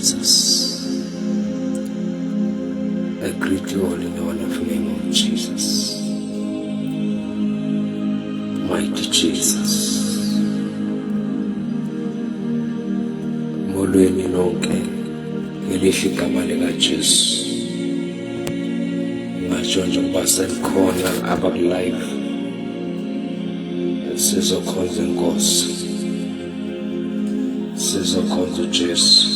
Jesus. I greet you all in the wonderful name of Jesus. Mighty Jesus. Molweni nonke ngelihle igama likaJesu. Ngasho nje ukuba selikhona apha ku-live sizokhonza inkosi, sizokhonza uJesu.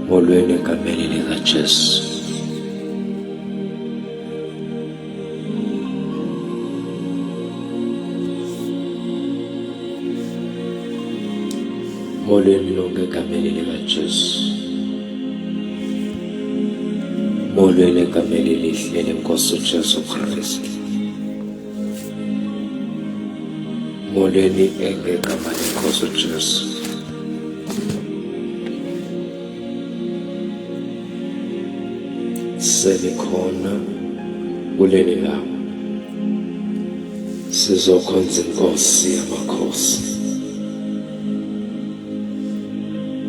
Molweni egameni likaJesu. Molweni lonke egameni likaJesu. Molweni egameni elihle lenkosi uJesu Kristu. Molweni ngegama lenkosi uJesu. Selikhona kuleli ndawo, sizokhonza inkosi yamakhosi,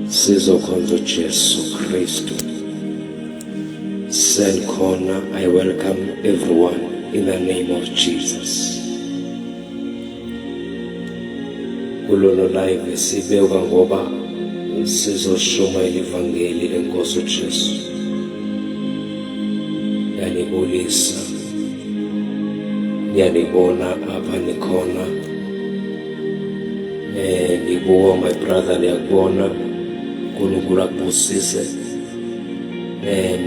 sizokhonza uJesu Kristu. Selikhona. I welcome everyone in the name of Jesus. Kulolu live sibeka ngoba sizoshumayela ivangeli lenkosi uJesu. Yanibulisa, yanibona apha nikhona. Nibuka my brother, niyakubona. Nkulunkulu akubusise.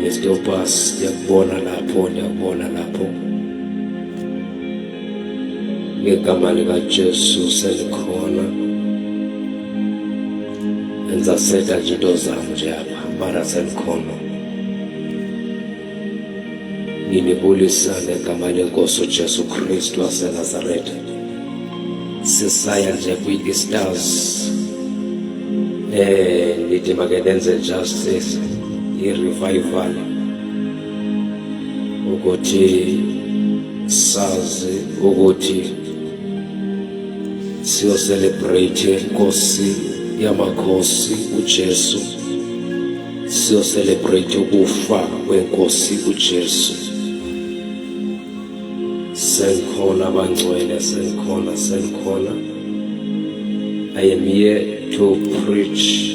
Mr. Opas, ndiyakubona lapho, ndiyakubona lapho. Ngegama likaJesu selikhona. Enzasetha nje into zami nje apha, mara selikhona. Ninibulisa ngegama lenkosi uJesu Kristu waseNazaretha. Sisaya nje kwi-Easters. Nithi make nenze justice i-revival ukuthi sazi ukuthi siyo-celebrate inkosi yamakhosi uJesu, siyo-celebrate ukufa kwenkosi uJesu. Selikhona abangcwele, selikhona. I am here to preach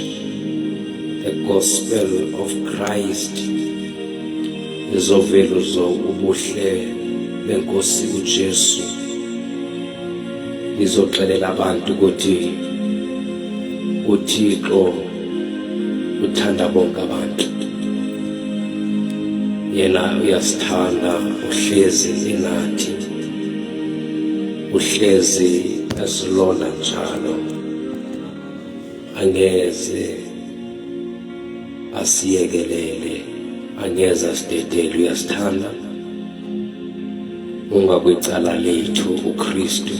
the gospel of Christ, izoveluzo ubuhle benkosi uJesu. Nizoxelela abantu ukuthi uThixo uthanda bonke abantu. Yena uyasithanda, uhlezi enathi, uhlezi esilona njalo. Angeze asiyekelele, angeze asidedele, uyasithanda. Ungakwicala lethu uKristu,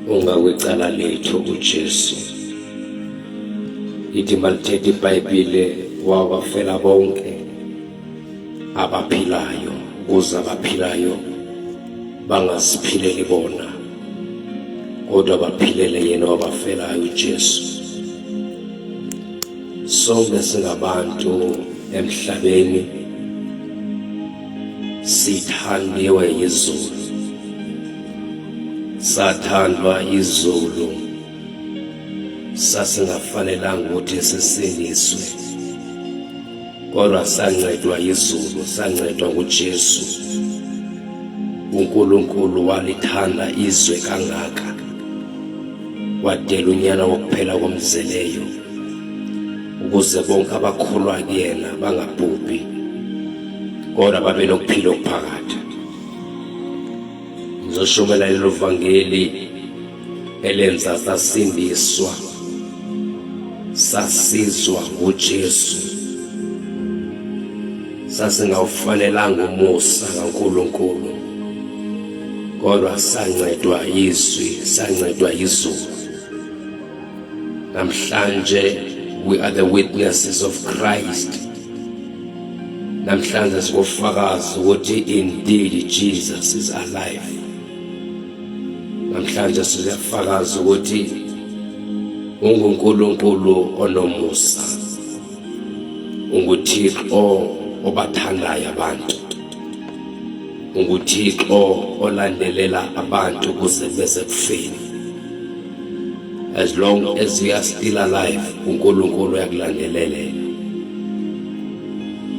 ungakwicala lethu uJesu. Ithi malithetha iBhayibhile wabafela bonke abaphilayo, ukuze abaphilayo bangaziphileli bona, kodwa baphilele yena wabafelayo uJesu. Sonke singabantu emhlabeni sithandiwe yizulu, sathandwa izulu, sasingafanelanga ukuthi sisindiswe, kodwa sancedwa izulu, sancedwa nguJesu. uNkulunkulu walithanda izwe kangaka wadela unyana wokuphela komzeleyo, ukuze bonke abakholwa kuyena bangabhubhi, kodwa babe nokuphila okuphakade. Ngizoshumela lelo vangeli elenza sasindiswa, sasizwa nguJesu. Sasingawufanelanga umusa kaNkulunkulu, kodwa sancedwa izwi, sancedwa izulu. Namhlanje we are the witnesses of Christ. Namhlanje sikufakaza ukuthi indeed Jesus is alive. Namhlanje siyafakaza ukuthi unguNkulunkulu onomusa, unguThixo obathandayo abantu, unguThixo olandelela abantu kuze beze kufeni. As long as we are still alive, uNkulunkulu uyakulandelela.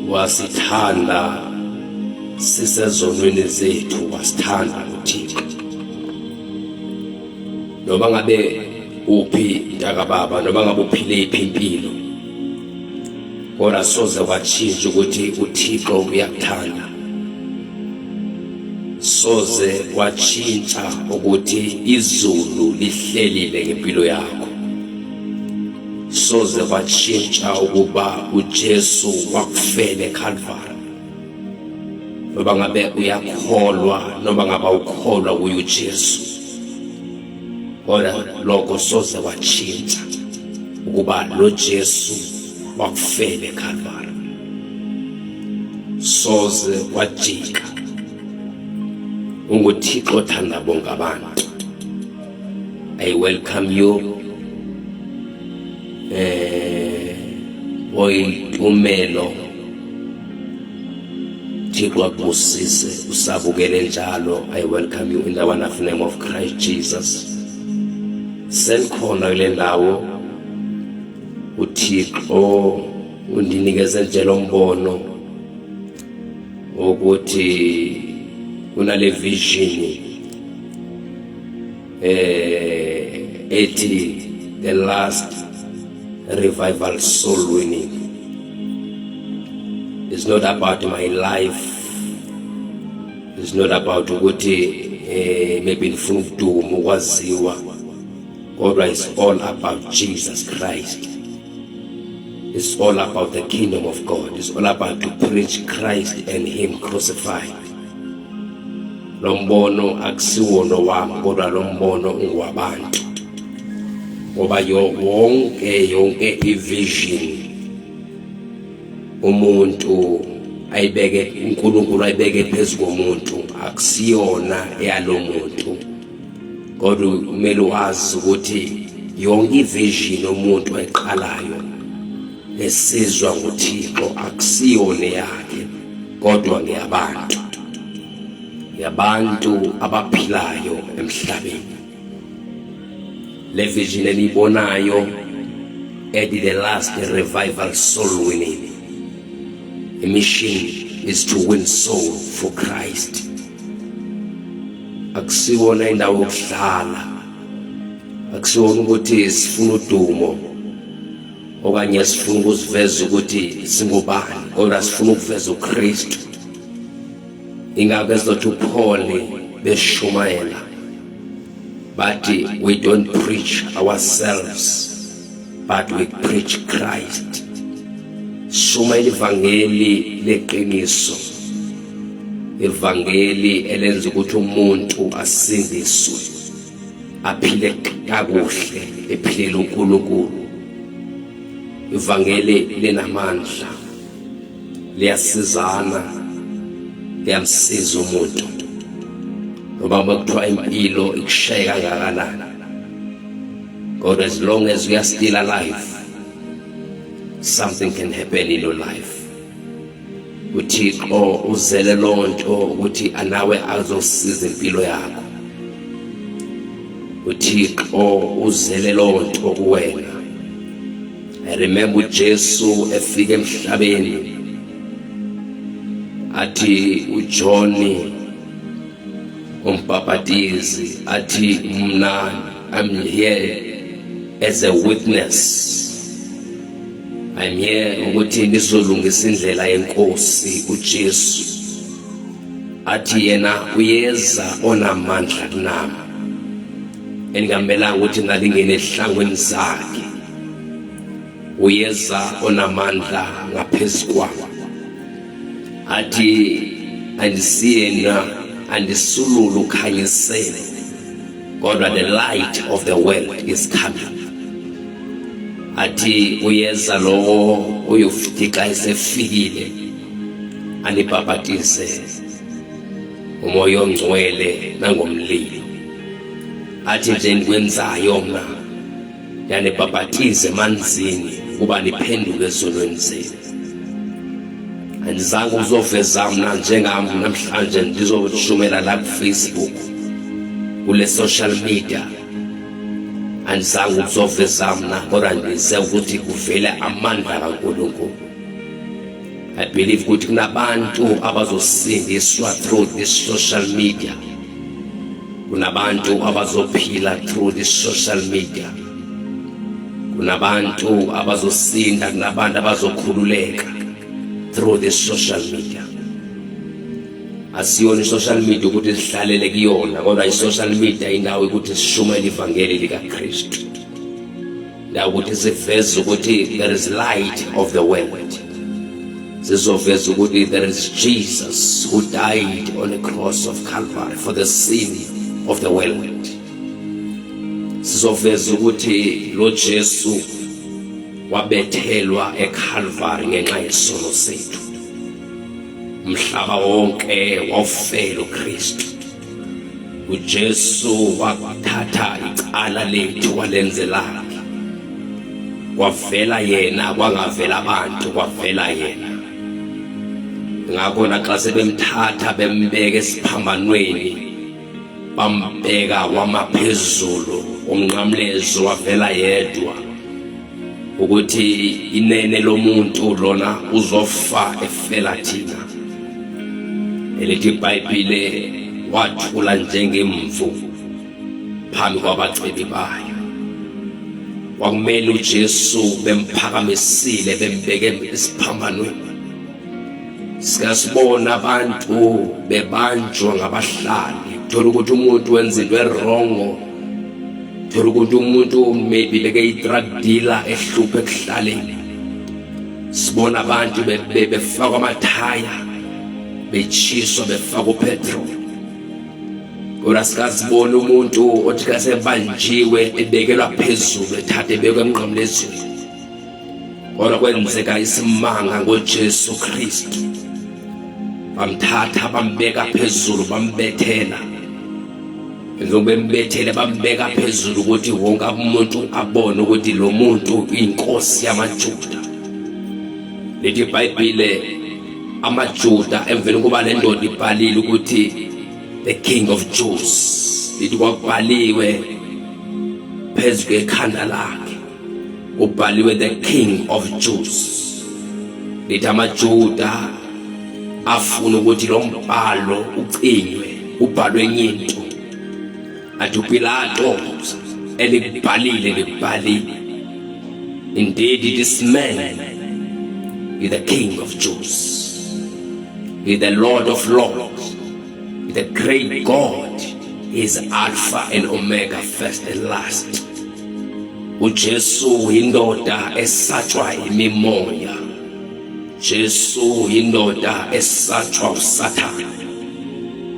Wasithanda sisezonweni zethu, wasithanda uThixo. Noma ngabe uphi ntaka baba, noma ngabe uphile impilo, kodwa soze kwatshintsha ukuthi uThixo uyakuthanda. Soze kwatshintsha ukuthi izulu lihlelile ngempilo yakho. Soze kwatshintsha ukuba uJesu wakufela eCalvary. Noma ngabe uyakholwa noma ngabe awukholwa kuye uJesu, kodwa lokho soze kwatshintsha ukuba lo Jesu wakufela eCalvary. Soze kwajika. UnguThixo othanda bonke abantu. I welcome you. Oyimelo Thixo akubusise usabukele njalo. I welcome you in the wonderful name of Christ Jesus. Senkhona kule ndawo uThixo undinikeze nje lo mbono ukuthi kunale vision ethi the last revival soul winning. It's not about my life. It's not about ukuthi maybe ngifuna ukuduma ukwaziwa, kodwa it's all about Jesus Christ. It's all about the kingdom of God. It's all about to preach Christ and Him crucified. Lo mbono akusiwono wami, kodwa lo mbono ungowabantu. Ngoba yonke ivision umuntu ayibeke, uNkulunkulu ayibeke phezu komuntu, akusiyona eyalo muntu. Kodwa kumele wazi ukuthi yonke ivision umuntu ayiqalayo esizwa nguThixo akusiyona yakhe, kodwa ngeyabantu. Yabantu abaphilayo emhlabeni. Le vision elibonayo ethi the last revival soul winning. The mission is to win soul for Christ. Akusiwona indawo yokuhlala, akusiwona ukuthi sifuna udumo okanye sifuna ukuziveza ukuthi singubani, kodwa sifuna ukuveza uKristu. Ingakho ezothi uPaul beshumayela but we don't preach ourselves, but we preach Christ. Shumayela ivangeli leqiniso, ivangeli elenza ukuthi umuntu asindiswe, aphile kakuhle, ephilela uNkulunkulu. Ivangeli linamandla, liyasizana, liyamsiza umuntu. Ngoba makuthiwa impilo ikushaya kangakanani, God, as long as we are still alive, something can happen in your life. uThixo uzele lonto ukuthi anawe azosiza impilo yakho. uThixo uzele lonto kuwena. I remember uJesu efika emhlabeni athi uJohn umbhapatizi athi mna I'm here as a witness. I'm here ukuthi ngizolungisa indlela yenkosi uJesu. Athi yena uyeza onamandla kunami, engamelanga ukuthi nalingene ehlangweni zakhe. Uyeza onamandla ngaphezulu kwami. Athi andisiyena andisululu khanyisele, kodwa the light of the world is coming. Athi uyeza lo uyofika esefikile anibhabhatize umoya ongcwele nangomlilo. Athi nje nikwenzayo mna yanibhabhatize emanzini kuba niphenduke ezonweni zenu. Andizange uzoveza mna njengami namhlanje ndizoshumela la kuFacebook kule social media. Andizange uzoveza mna kodwa ndize ukuthi kuvele amandla kaNkulunkulu. I believe ukuthi kunabantu abazosindiswa through this social media. Kunabantu abazophila through this social media. Kunabantu abazosinda, kunabantu abazokhululeka through this social media. Asiyona social media ukuthi sihlalele kuyona, kodwa i-social media indawo ukuthi sishumele ivangeli likaKristu. Ndawo ukuthi siveze ukuthi there is light of the world. Sizoveza ukuthi there is Jesus who died on the cross of Calvary for the sin of the world. Sizoveza ukuthi lo Jesu wabethelwa eCalvary ngenxa yesono sethu. Umhlaba wonke wawufela uKristu. uJesu wathatha icala lethu walenzela. Kwavela yena kwangavela abantu, kwavela yena. Ngakho naxa sebemthatha bembeka esiphambanweni bambeka wamaphezulu, umnqamlezo wavela yedwa ukuthi inene lomuntu lona uzofa efela thina. Elithi iBhayibhile wathula njengemvu phambi kwabacebi bayo. Kwakumele uJesu bemphakamisile bembeke esiphambanweni. Sikasibona abantu bebanjwa ngabahlali, thola ukuthi umuntu wenza into wrong, thola ukuthi umuntu maybe beke-drug dealer ehluphe ekuhlaleni. Sibona abantu befakwa amathaya, bechiswa befakwa upetrol. Kodwa sikasibona umuntu othi kasebanjiwe ebekelwa phezulu ethatha ebekwe emnqamlezweni. Kodwa kwenzeka isimanga ngoJesu Kristu. Bamthatha bambeka phezulu bambethela. Bembethele bambeka phezulu ukuthi wonke umuntu abone ukuthi lo muntu inkosi yamaJuda. Lithi iBhayibhile amaJuda emveni kuba le ndoda ibhalile ukuthi the King of Jews. Lithi kwabhaliwe phezu kwekhanda lakhe ubhaliwe the King of Jews. Lithi amaJuda afuna ukuthi lo mbhalo ucinywe, ubhalwe enye into. Athi uPilato elibhalile libhalile. Indeed this man is the King of Jews. He is the Lord of Lords. He is the great God. He is Alpha and Omega, first and last. uJesu indoda esatshwa imimoya. Jesu indoda esatshwa uSathane.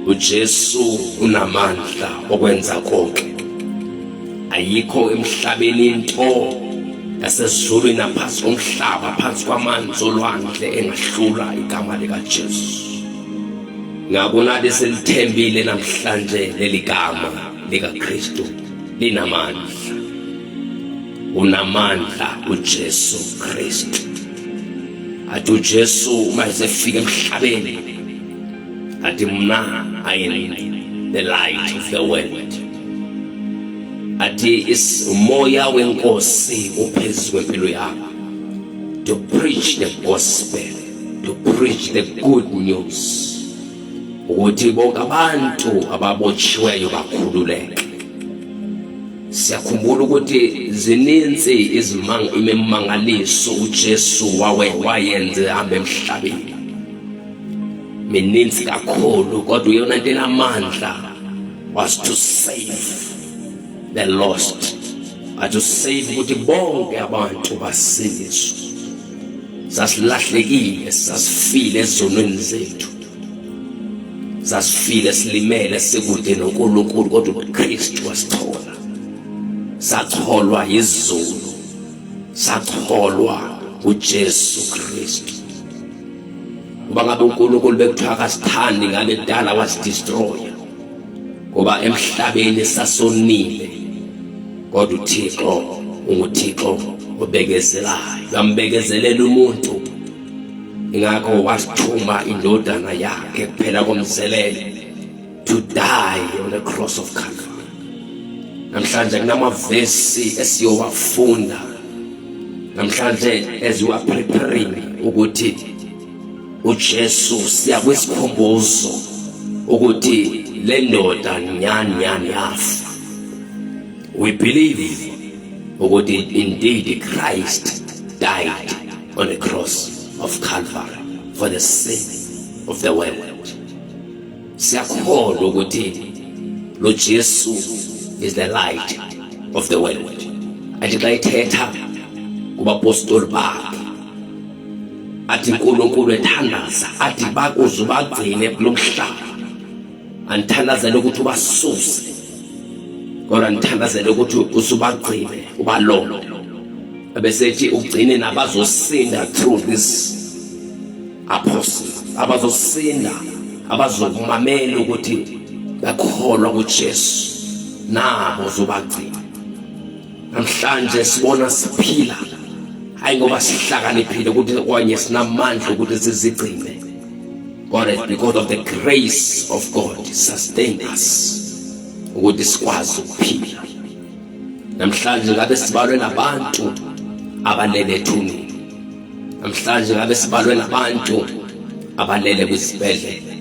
uJesu unamandla okwenza konke. Ayikho emhlabeni into yasezulwini naphansi komhlaba, phansi kwamanzi olwandle engahlula igama likaJesu. Ngakho nathi selithembile namhlanje leli gama likaKristu linamandla. Unamandla uJesu Kristu. Athi uJesu uma esefika emhlabeni athi mna I am the light of the world. Athi umoya wenkosi uphezu kwempilo yakho, to preach the gospel, to preach the good news, ukuthi bonke abantu ababotshiweyo bakhululeke. Siyakhumbula ukuthi zininzi imimangaliso uJesu wayenze hamba emhlabeni. Mininzi kakhulu, kodwa yona into enamandla was to save the lost, to save ukuthi bonke abantu basindiswe. Sasilahlekile, sasifile ezonweni zethu, sasifile silimele sikude noNkulunkulu, kodwa uKristu wasithola. Satholwa yizulu, satholwa uJesu Kristu. Kuba ngabe uNkulunkulu bekuthiwa kasithandi ngale dala wasidestroya, ngoba emhlabeni sasonile, kodwa uThixo unguThixo obekezelayo. Uyambekezelela umuntu, ingakho wasithuma indodana yakhe kuphela komzelelo to die on the cross of Calvary. Namhlanje kunamavesi esiyowafunda namhlanje as you are preparing ukuthi uJesu siyakwesikhumbuzo ukuthi le ndoda nyani yafa. We believe ukuthi indeed Christ died on the cross of Calvary for the sin of the world. Siyakholwa ukuthi lo Jesu is the light of the world. Athi xa ithetha kubapostoli bakhe athi uNkulunkulu ethandaza athi bakuze bagcine kulo mhlaba, andithandazele ukuthi ubasuse kodwa ndithandazele ukuthi usubagcine ubalolo, abesethi ugcine nabazosinda through this apostle, abazosinda abazokumamela ukuthi bakholwa kuJesu nabo zobagcina. Namhlanje sibona siphila hayi ngoba sihlakaniphile ukuthi kwanye sinamandla ukuthi sizigcine, but it's because of the grace of God sustain us ukuthi sikwazi ukuphila. Namhlanje ngabe sibalwe nabantu abalele ethuneni, namhlanje ngabe sibalwe nabantu abalele kwisibhedlela,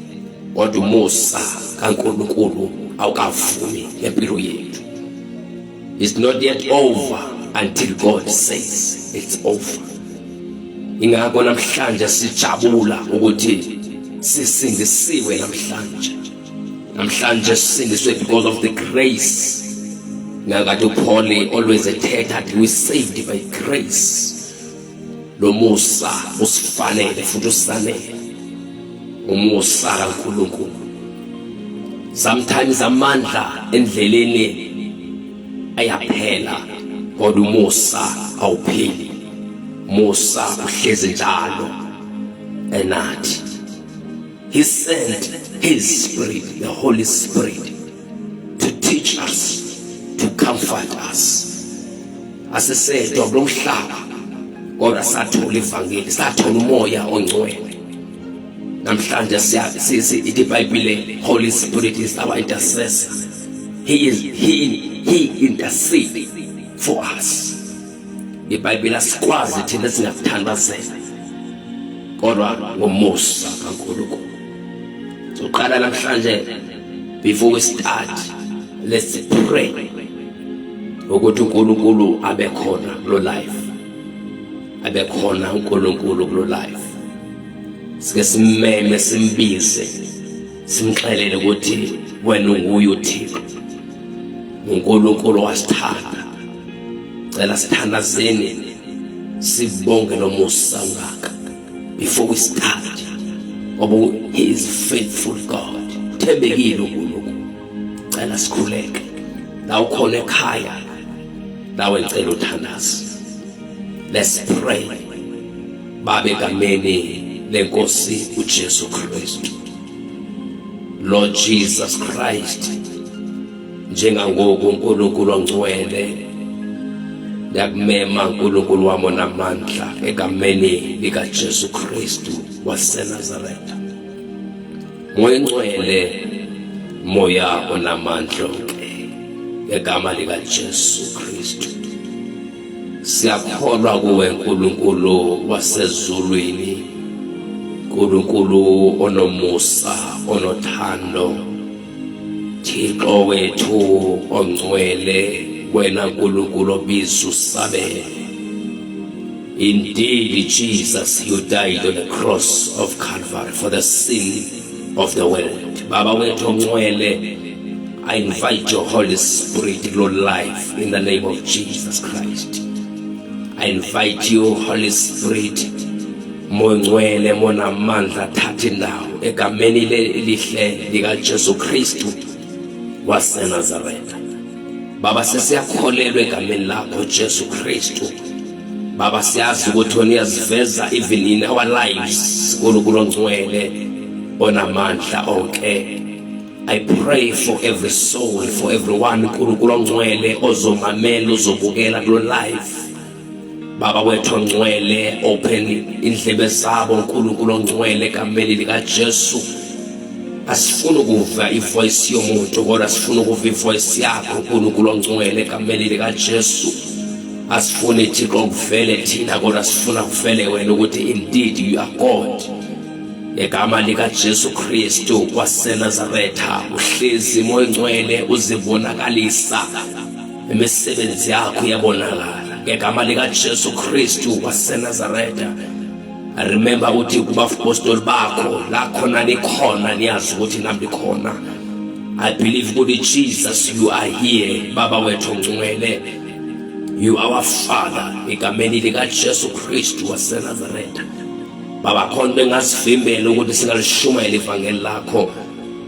kodwa umusa kaNkulunkulu awukavumi empilo yethu. It's not yet over until God says it's over. Ingakho namhlanje sijabula ukuthi sisindisiwe namhlanje sisindiswe because of the grace. Ngakade uPaul always ethetha athi we saved by grace. Lo musa usifanele futhi usanele umusa kaNkulunkulu. Sometimes amandla endleleni ayaphela kodwa umusa awupheli. Musa uhlezi njalo enathi. He sent his spirit, the Holy Spirit, to teach us, to comfort us. Asisedwa kulo mhlaba kodwa sathola ivangeli, sathola umoya ongcwele. Namhlanje ithi iBhayibhile Holy Spirit is our intercessor. He intercedes for us. IBhayibhile asikwazi thina singakuthandazela kodwa ngomusa kaNkulunkulu. So qala namhlanje before we start, let's pray ukuthi uNkulunkulu abe khona kulo life, abe khona uNkulunkulu kulo life. Sike simeme simbize simxelele ukuthi wena unguye uThixo, uNkulunkulu wasithanda. Cela sithandazeni sibonge nomusa ngaka before we start. Ngoba he is faithful God, uthembekile uNkulunkulu. Cela sikhuleke la ukhona ekhaya, la wecela uthandaze. Let's pray. Baba egameni lenkosi uJesu Kristu, Lord Jesus Christ, njengangoku uNkulunkulu ongcwele ndiyakumema uNkulunkulu wami onamandla egameni likaJesu Kristu waseNazaretha. Moya ngcwele, moya onamandla onke, egama likaJesu Kristu siyakholwa kuwe uNkulunkulu wasezulwini, uNkulunkulu onomusa onothando, Thixo wethu ongcwele, wena uNkulunkulu obizwa usabele. Indeed, Jesus, you died on the cross of Calvary for the sin of the world. Baba wethu ongcwele, I invite your Holy Spirit, Lord, life in the name of Jesus Christ. I invite you, Holy Spirit, mongcwele monamandla thatha indawo egameni elihle likaJesu Kristu waseNazaretha. Baba sesiyakholelwa egameni lakho Jesu Kristu. Baba siyazi ukuthi wena uyaziveza even in our lives, uNkulunkulu ongcwele onamandla onke. I pray for every soul, for everyone uNkulunkulu ongcwele ozomamela uzobukela kulo live. Baba wethu ongcwele, open indlebe zabo uNkulunkulu ongcwele egameni likaJesu. Asifuna ukuva ivoice yomuntu kodwa sifuna ukuva ivoice yakho uNkulunkulu ongcwele egameni likaJesu. Asifuna iThixo ukuvele thina kodwa sifuna kuvele wena ukuthi indeed you are God. Egama likaJesu Kristu waseNazaretha uhlezi moya ngcwele uzibonakalisa imisebenzi yakho yabonakala. Egama likaJesu Kristu waseNazaretha, I remember ukuthi kubapostoli bakho la khona nikhona niyazi ukuthi nami likhona. I believe ukuthi Jesus you are here. Baba wethu ongcwele, you are our Father. Egameni likaJesu Kristu waseNazaretha, Baba khona engasivimbela ukuthi singalishumela ivangeli lakho.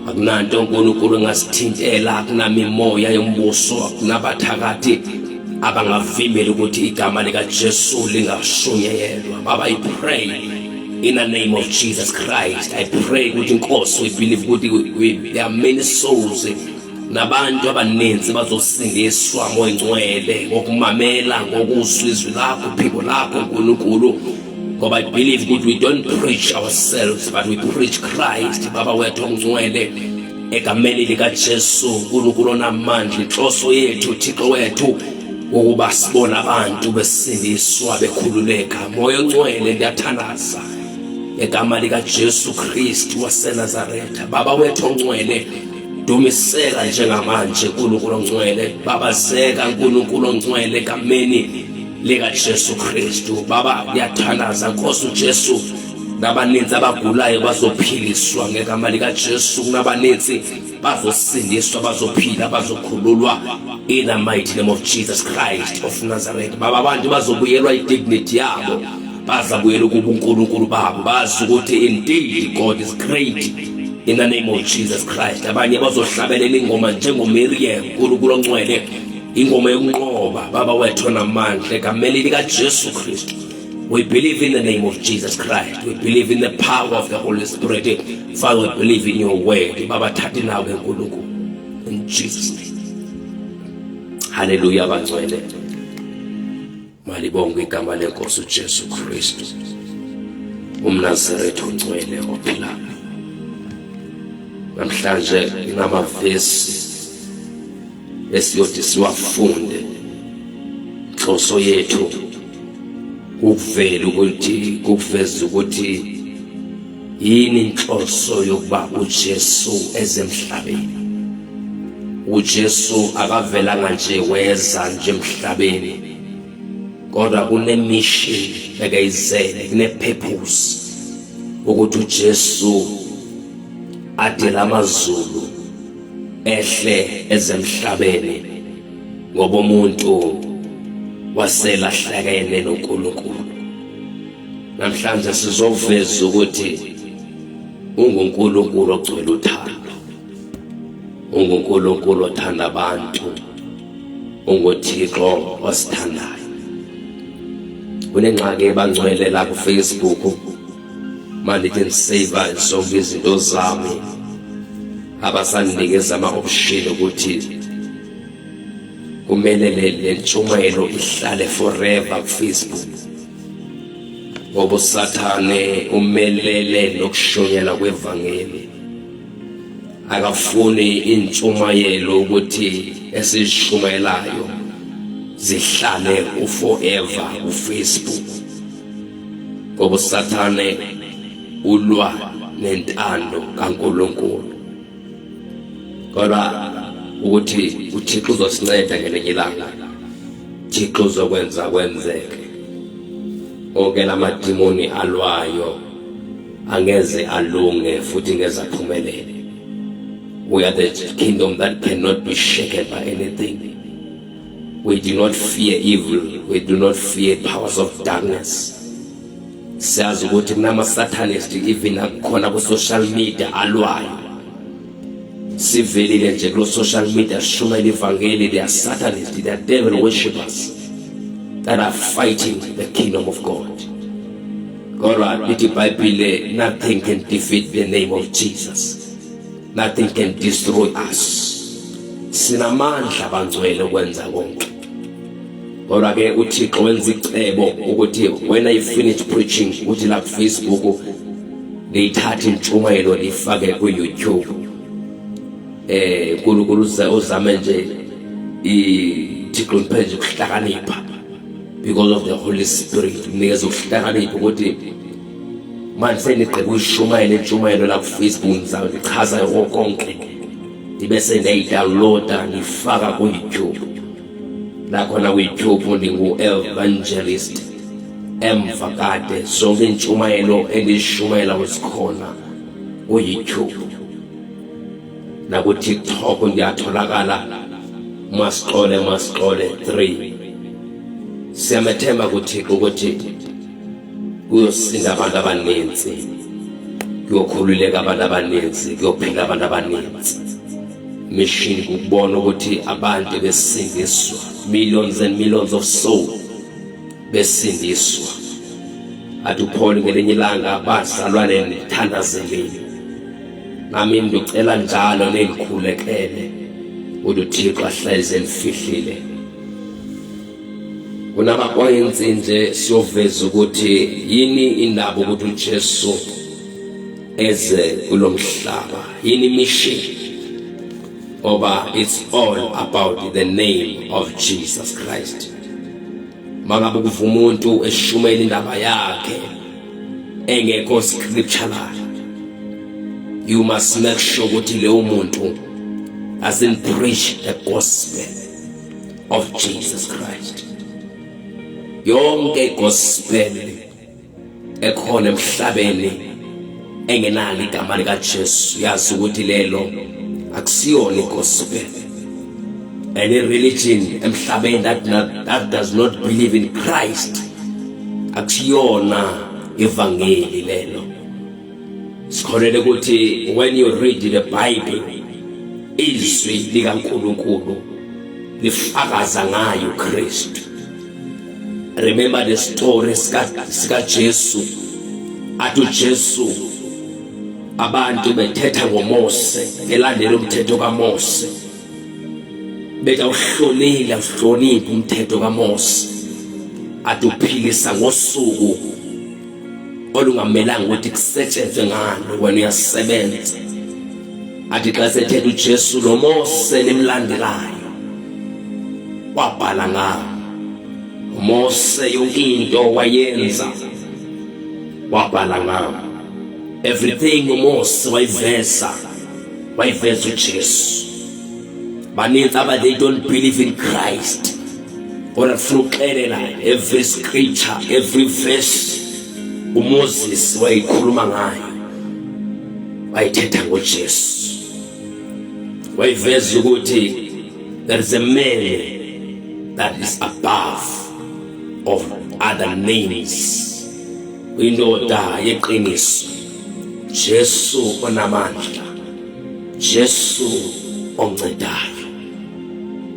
Akunanto uNkulunkulu engasithintela, akunami imoya yombuso, akunabathakathi abangavimbela ukuthi igama likaJesu lingashunyayelwa. Baba, I pray in the name of Jesus Christ. I pray ukuthi Nkosi, we believe ukuthi there are many souls, nabantu abaninzi bazosindiswa moya ngcwele ngokumamela ngokuzwa izwi lakho, phiko lakho uNkulunkulu. Ngoba I believe that we don't preach ourselves but we preach Christ. Baba wethu ongcwele, egameni likaJesu uNkulunkulu onamandla, inhloso yethu Thixo wethu ukuba sibona abantu besindiswa bekhululeka. Moya ongcwele ndiyathandaza egama likaJesu Kristu waseNazaretha. Baba wethu ongcwele, dumiseka njengamanje uNkulunkulu ongcwele. Baba zeka uNkulunkulu ongcwele egameni likaJesu Kristu. Baba ngiyathandaza Nkosi uJesu, nabaninzi abagulayo bazophiliswa ngegama likaJesu, nabaninzi bazosindiswa, bazophila, bazokhululwa in the mighty name of Jesus Christ of Nazareth. Baba, abantu bazobuyelwa idignity yabo, bazabuyela kubuNkulunkulu babo, bazi ukuthi indeed God is great in the name of Jesus Christ. Abanye bazohlabelela ingoma njengoMiriam uNkulunkulu ongcwele, ingoma yokunqoba. Baba wethu namandla egameni likaJesu Kristu, we believe in the name of Jesus Christ. We believe in the power of the Holy Spirit. Father, we believe in your word. Baba, thathi nawe uNkulunkulu, in Jesus name. Hallelujah bangcwele. Malibonge igama lenkosi uJesu Kristu, umNazaretha ongcwele ophilayo. Namhlanje inamavesi esiyothi siwafunde. Inhloso yethu ukuvela ukuthi kuveza ukuthi yini inhloso yokuba uJesu ezemhlabeni. uJesu akavelanga nje weza nje emhlabeni, kodwa kunemission ekayizele, kunepurpose ukuthi uJesu adela amazulu ehle ezemhlabeni ngoba umuntu waselahlekene noNkulunkulu. Namhlanje sizoveza ukuthi unguNkulunkulu ogcwele uthando, unguNkulunkulu othanda abantu, unguThixo osithandayo. Kunengxaki ebangcwele la kuFacebook, manje ngisave zonke izinto zami, abasanikeza ama-option ukuthi kumele le ntshumayelo ihlale forever kuFacebook, ngoba uSathane umelele nokushunyela kwevangeli. Akafuni intshumayelo ukuthi esizishumayelayo zihlale forever kuFacebook, ngoba uSathane ulwa nentando kaNkulunkulu. Kodwa ukuthi uThixo uzosinceda ngelinye ilanga, uThixo uzokwenza kwenzeke. Onke lamadimoni alwayo angeze alunge futhi ngeze aphumelele. We are the kingdom that cannot be shaken by anything. We do not fear evil. We do not fear powers of darkness. Siyazi ukuthi kunama-Satanist even akhona ku-social media alwayo. Sivelile nje kulo-social media sishumayela ivangeli. They are Satanists, they are devil worshippers that are fighting the kingdom of God. Kodwa lithi iBhayibhile, nothing can defeat the name of Jesus. Nothing can destroy us. Sinamandla bangcwele ukwenza konke. Kodwa ke uThixo wenza icebo ukuthi when I finish preaching uthi la Facebook liyithatha intshumayelo lifake ku YouTube. Nkulunkulu uzame nje iThixo niphenze ukuhlakanipha because of the Holy Spirit. Unikeza ukuhlakanipha ukuthi manje senigqiba ukuyishumayela intshumayelo la ku Facebook ngizachaza konke. Ndibe sengiyidownloada ngifaka ku YouTube. La khona ku YouTube ndingu-evangelist emva kade zonke intshumayelo engiyishumayela wesikhona ku YouTube. Na ku TikTok ngiyatholakala Masixole 3. Siyamethemba kuThixo ukuthi kuyosinda abantu abaninzi, kuyokhululeka abantu abaninzi, kuyophila abantu abaninzi. Mission kubona ukuthi abantu besindiswa, millions and millions of souls besindiswa. Atupholi ngelinye ilanga bazalwane nithandazelile. Nami ngicela njalo nenikhulekele ukuthi uThixo ahleze elifihlile. Kunama points nje siyoveza ukuthi yini indaba ukuthi uJesu eze kulomhlaba, yini mission. Oba it's all about the name of Jesus Christ. Mangabe kuvuma umuntu eshumela indaba yakhe engekho scriptural, you must make sure ukuthi leyo muntu hasn't preached the gospel of Jesus Christ. Yonke gospel ekhona emhlabeni engenalo igama lika Jesu, yazi ukuthi lelo akusiyona gospel. Any religion emhlabeni that does not believe in Christ akusiyona evangeli lelo. Sikholele ukuthi when you read the Bible, izwi likaNkulunkulu lifakaza ngayo Kristu. Remember the story sika Jesu. Atu Jesu abantu bethetha ngoMose, elandela umthetho kaMose. Betawuhlonile uhlonipha umthetho kaMose. Atuphilisa ngosuku olungamelanga ukuthi kusetshenzwe ngalo wena uyasebenza. Athi xa sethetha uJesu lo Mose nemlandelayo wabhala ngayo. Mose yonke into wayenza wabhala ngayo. Everything Mose wayiveza uJesu. Baninzi aba they don't believe in Christ. Kodwa funa ukuxelela every scripture, every verse uMoses wayikhuluma ngayo, wayithetha ngoJesu. Wayiveza ukuthi there is a man that is above of other names. Indoda yeqiniso, Jesu onamandla, Jesu oncedayo.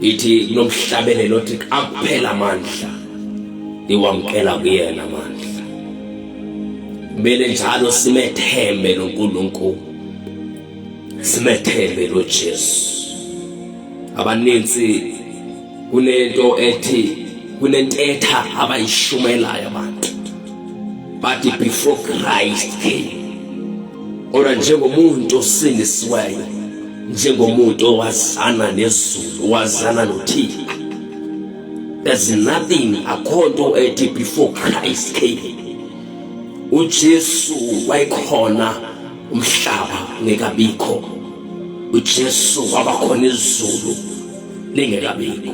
Ithi kunomhlabelelo othi akuphela amandla liwamkela kuyena amandla. Kumele njalo simethembe loNkulunkulu, simethembe loJesu. Abaninzi kunento ethi kunentetha abayishumelayo abantu, but before Christ came, ora njengomuntu osindisiweyo, njengomuntu owazana nezulu, owazana noThixo, there's nothing akhonto ethi before Christ came. uJesu wayikhona umhlaba ngekabikho, uJesu wabakhona izulu lingekabikho.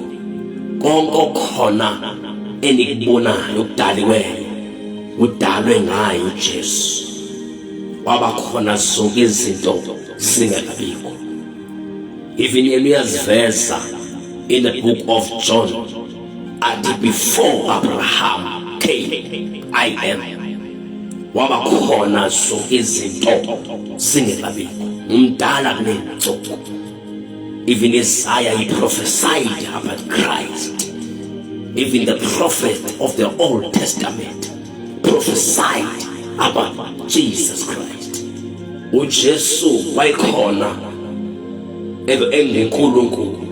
Konke okhona enikubonayo okudaliweyo udalwe ngayo uJesu. Wabakhona zonke izinto zingekabikho. Even uyaziveza in the book of John, at before Abraham came, I am. Wabakhona zonke izinto zingekabikho, umdala kunenzuko. Even Isaiah, he prophesied about Christ. Even the prophet of the Old Testament prophesied about Jesus Christ. uJesu wayikhona enguNkulunkulu.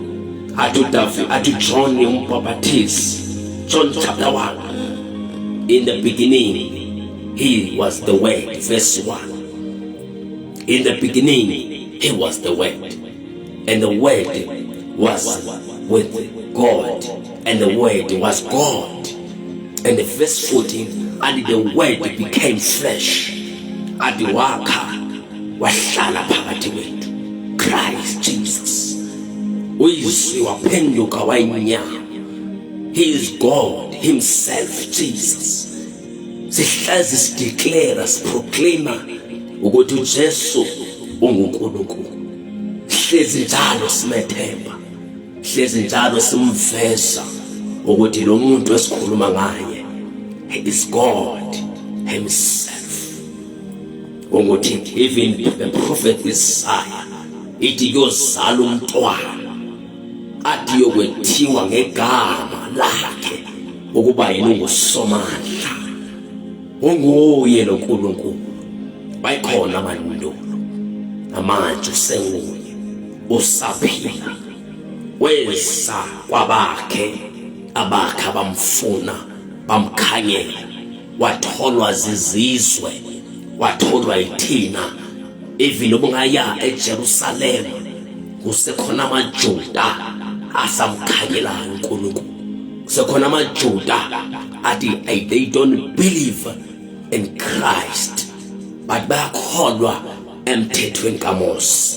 Athi John umbhaptizi, John chapter 1. In the beginning, he was the Word, verse 1. In the beginning, he was the Word, and the Word was with God, and the Word was God. And the verse 14, and the Word became flesh, and wakha wahlala phakathi kwethu. Christ Jesus uyizwi waphenduka wainyama. He is God himself, Jesus. Sihlezi sideclare, siproclaima ukuthi uJesu unguNkulunkulu. Hlezi njalo simethemba, hlezi njalo simveza ukuthi lo muntu esikhuluma ngaye, he is God himself. Ukuthi even the prophet Isaiah ithi yozala umntwana athi yokwethiwa ngegama lakhe ukuba yena ungusomandla. Unguye lo Nkulunkulu. Bayikhona amandulo, amanje usenguye, usaphila. Weza kwabakhe, abakhe bamfuna, bamkhanyela. Watholwa zizizwe, watholwa yithina. Even ubungaya eJerusalem kusekhona amaJuda asamkhanyela uNkulunkulu. Kusekhona amaJuda athi they don't believe in Christ, but bayakholwa emthethweni kaMose.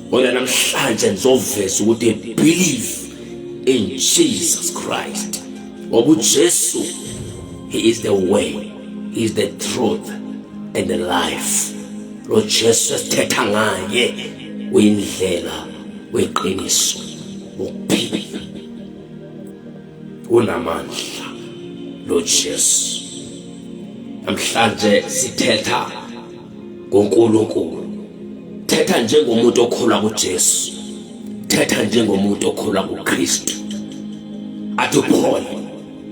Bona namhlanje nizoveza ukuthi believe in Jesus Christ. Ngoba uJesu, he is the way, he is the truth and the life. Lo Jesu esithetha ngaye uyindlela, uyiqiniso, ukuphila. Unamandla lo Jesu. Namhlanje sithetha ngoNkulunkulu. Thetha njengomuntu okholwa kuJesu. Thetha njengomuntu okholwa kuKristu. Athi Paul,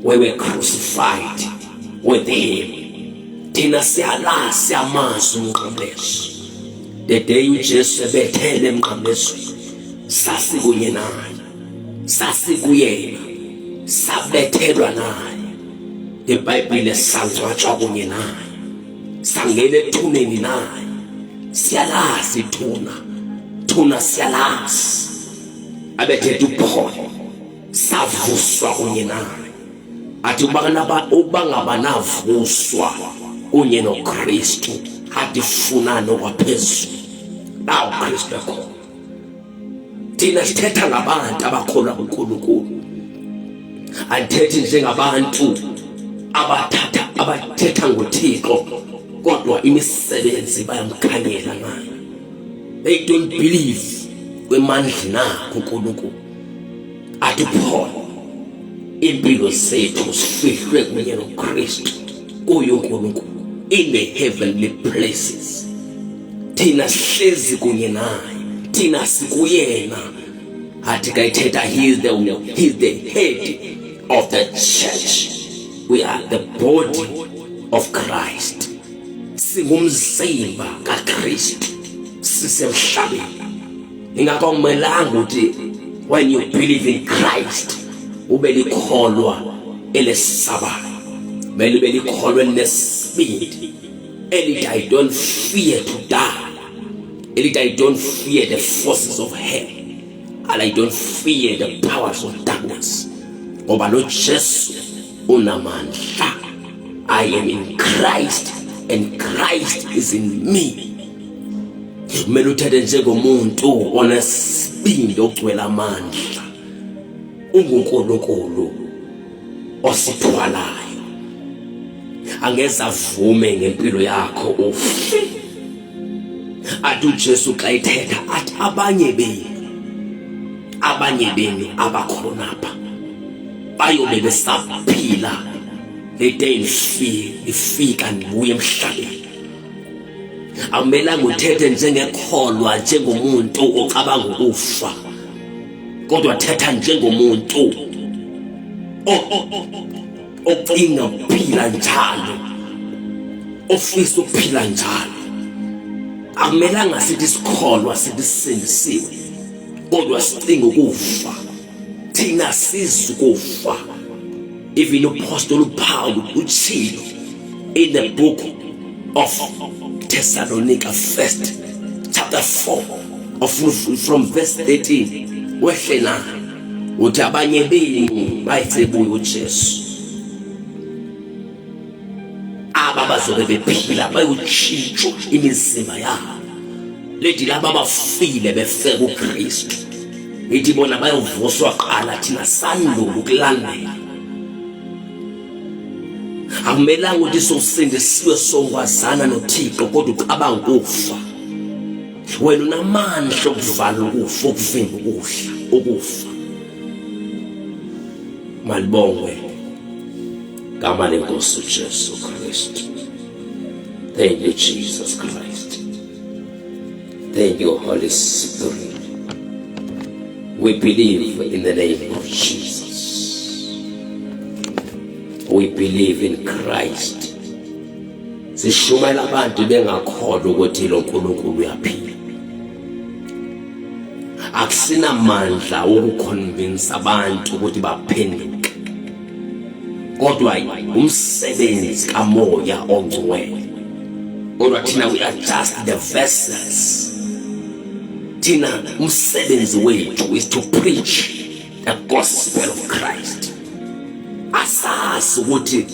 we were crucified with him. Thina siyalazi amazwi omnqamlezo. The day uJesu ebethele emnqamlezweni, sasikunye naye, sasikuyena, sabethelwa naye. IBhayibheli sangcwatshwa kunye naye, sangena ethuneni naye. Siyalazi thuna siyalazi. Abethethe uPaul, savuswa kunye naye. Athi uba ngabanavuswa kunye noKristu, athi funana okwaphezulu. Nawu uKristu ekhona. Thina sithetha ngabantu abakholwa kuNkulunkulu. Andithethi njengabantu abathetha ngoThixo kodwa imisebenzi bayamkhanyela ngayo. They don't believe kwemandla nakho uNkulunkulu. Athi Paul, impilo zethu sifihlwe kunye noKristu kuye uNkulunkulu in the heavenly places. Thina sihlezi kunye naye, thina sikuyena. Athi kayithetha he is the head of the church. We are the body of Christ. Singumzimba kaKristu, sisemhlabeni. Ingakho kumelanga ukuthi when you believe in Christ ube likholwa elesabayo, mele ube likholwa elinesibindi elithi I don't fear to die, elithi I don't fear the forces of hell, and I don't fear the powers of darkness. Ngoba lo Jesu unamandla. I am in Christ and Christ is in me. Kumele uthethe njengomuntu onesibindi ogcwele amandla. UNkulunkulu osithwalayo. Angeze avume ngempilo yakho ufe. Athi uJesu xa ethetha athi abanye benu abakhonapha bayobe besaphila le day ifika ndibuye emhlabeni. Akumelanga uthethe njengekholwa njengomuntu ocabanga ukufa, kodwa thetha njengomuntu ocinga ukuphila njalo, ofisa ukuphila njalo. Akumelanga sithi sikholwa sithi sisindisiwe, kodwa sicinga ukufa, thina siza ukufa. Even Apostle Paul utshilo in the book of Thessalonica, 1st chapter 4 from verse 13, wehle na uthi abanye benu bayitsebuya uJesu, aba bazobe bephila bayotshintsha imizimba yabo, lethi laba bafile befeka uKristu, ithi bona bayovuswa qala thina sandula ukulandela. Akumelanga ukuthi sosindisiwe sonkwazana noThixo kodwa ucabanga ukufa. Wena unamandla okuvala ukufa, okuvimba ukufa. Malibongwe gama lenkosi uJesu Kristu. Thank you, Jesus Christ. Thank you, Holy Spirit. We believe in the name of Jesus. We believe in Christ. Sishumayela abantu bengakholwa ukuthi lo Nkulunkulu uyaphila. Akusina mandla ukuconvince abantu ukuthi baphenduke, kodwa umsebenzi kaMoya oNgcwele. Kodwa thina we are just the vessels. Thina umsebenzi wethu is to preach the gospel of Christ. Asazi ukuthi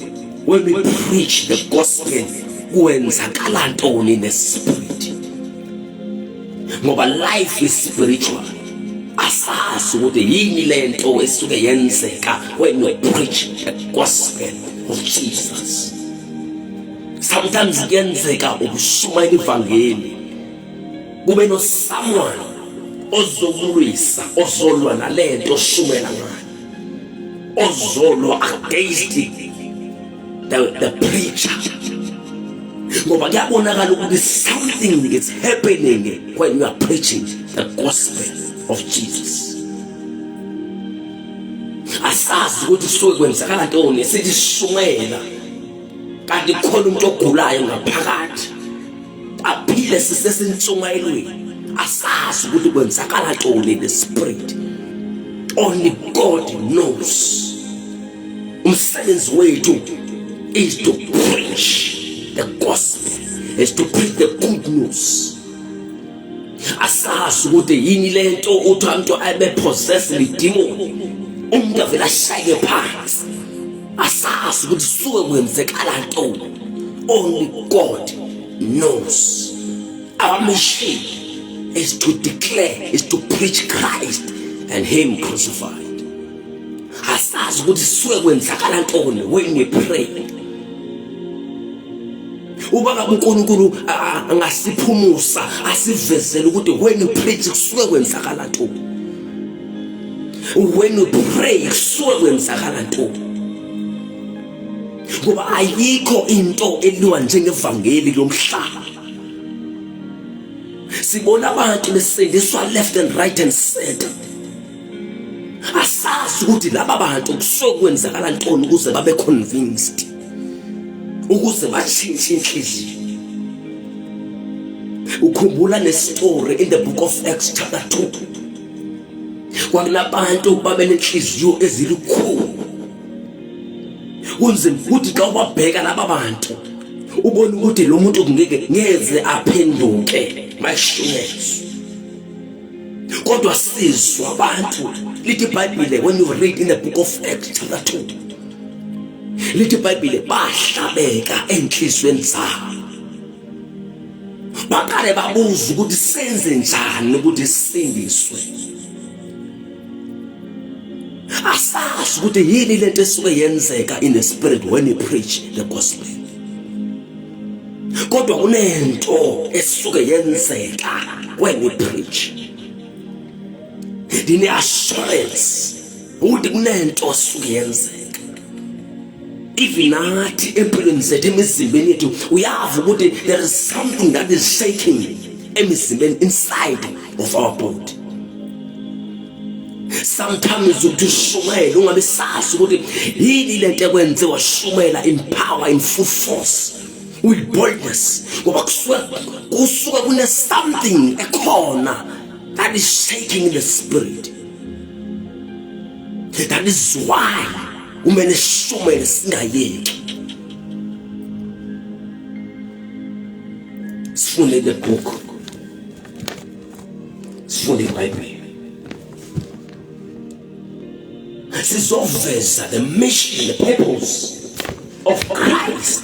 when we preach the gospel kwenzakala ntoni nespirit, ngoba life is spiritual. Asazi ukuthi yini lento esuke yenzeka when we preach the gospel of Jesus. Sometimes kuyenzeka ukushumayela ivangeli kube no someone ozokulwisa, ozolwa nalento oshumela ngayo, ozolwa against the preacher, ngoba kuyabonakala ukuthi something is happening when you are preaching the gospel of Jesus. Asazi ukuthi suke kwenzakala ntoni sithi sishumela kanti khona umuntu ogulayo ngaphakathi aphile sisesentshumayelweni. Asazi ukuthi kwenzakala ntoni in the spirit. Only God knows. Umsebenzi wethu is to preach the gospel, is to preach the good news. Asazi ukuthi yini lento uthi umuntu abe possessed with demon, umuntu avela shaye phansi. Asazi ukuthi suke kwenzekala ntoni. Only God knows. Our mission is to declare, is to preach Christ and Him crucified. Asazi ukuthi suke kwenzakala ntoni when we pray. Ubaba uNkulunkulu angasiphumusa asivezele ukuthi when we preach kusuke kwenzakala ntoni, when we pray kusuke kwenzakala ntoni. Ngoba ayikho into eliwa njengevangeli lomhlaba. Sibona abantu besindiswa left and right and center. Asazi ukuthi laba bantu kusuke kwenzakala ntoni ukuze babe convinced, ukuze batshintshe inhliziyo. Ukhumbula nestory in the book of Acts chapter 2. Kwakunabantu babe nenhliziyo ezilikhulu. Kunzima ukuthi xa ubabheka laba bantu ubone ukuthi lo muntu ngeze aphenduke mashunyezwe. Kodwa sizwa abantu lithi iBhayibhile, when you read in the book of Acts chapter 2, lithi iBhayibhile bahlabeka enhlizweni zabo. Baqale babuza ukuthi senze njani ukuthi sisindiswe. Asazi ukuthi yini lento esuke yenzeka in the spirit when you preach the gospel. Kodwa kunento esuke yenzeka when we preach. Dine assurance ukuthi kunento esuke yenzeka. Even nathi empilweni zethu, emizimbeni yethu, uyazi ukuthi there is something that is shaking emizimbeni inside of our body. Sometimes ukushumayela ungabe sazi ukuthi yini lento ekwenziwa shumela in power, in full force, with boldness, ngoba kusuka kune something ekhona that is shaking in the spirit. That is why umene shumene singayeki. Sifunde the book. Sifunde iBhayibheli. Sizoveza the mission, the purpose of Christ.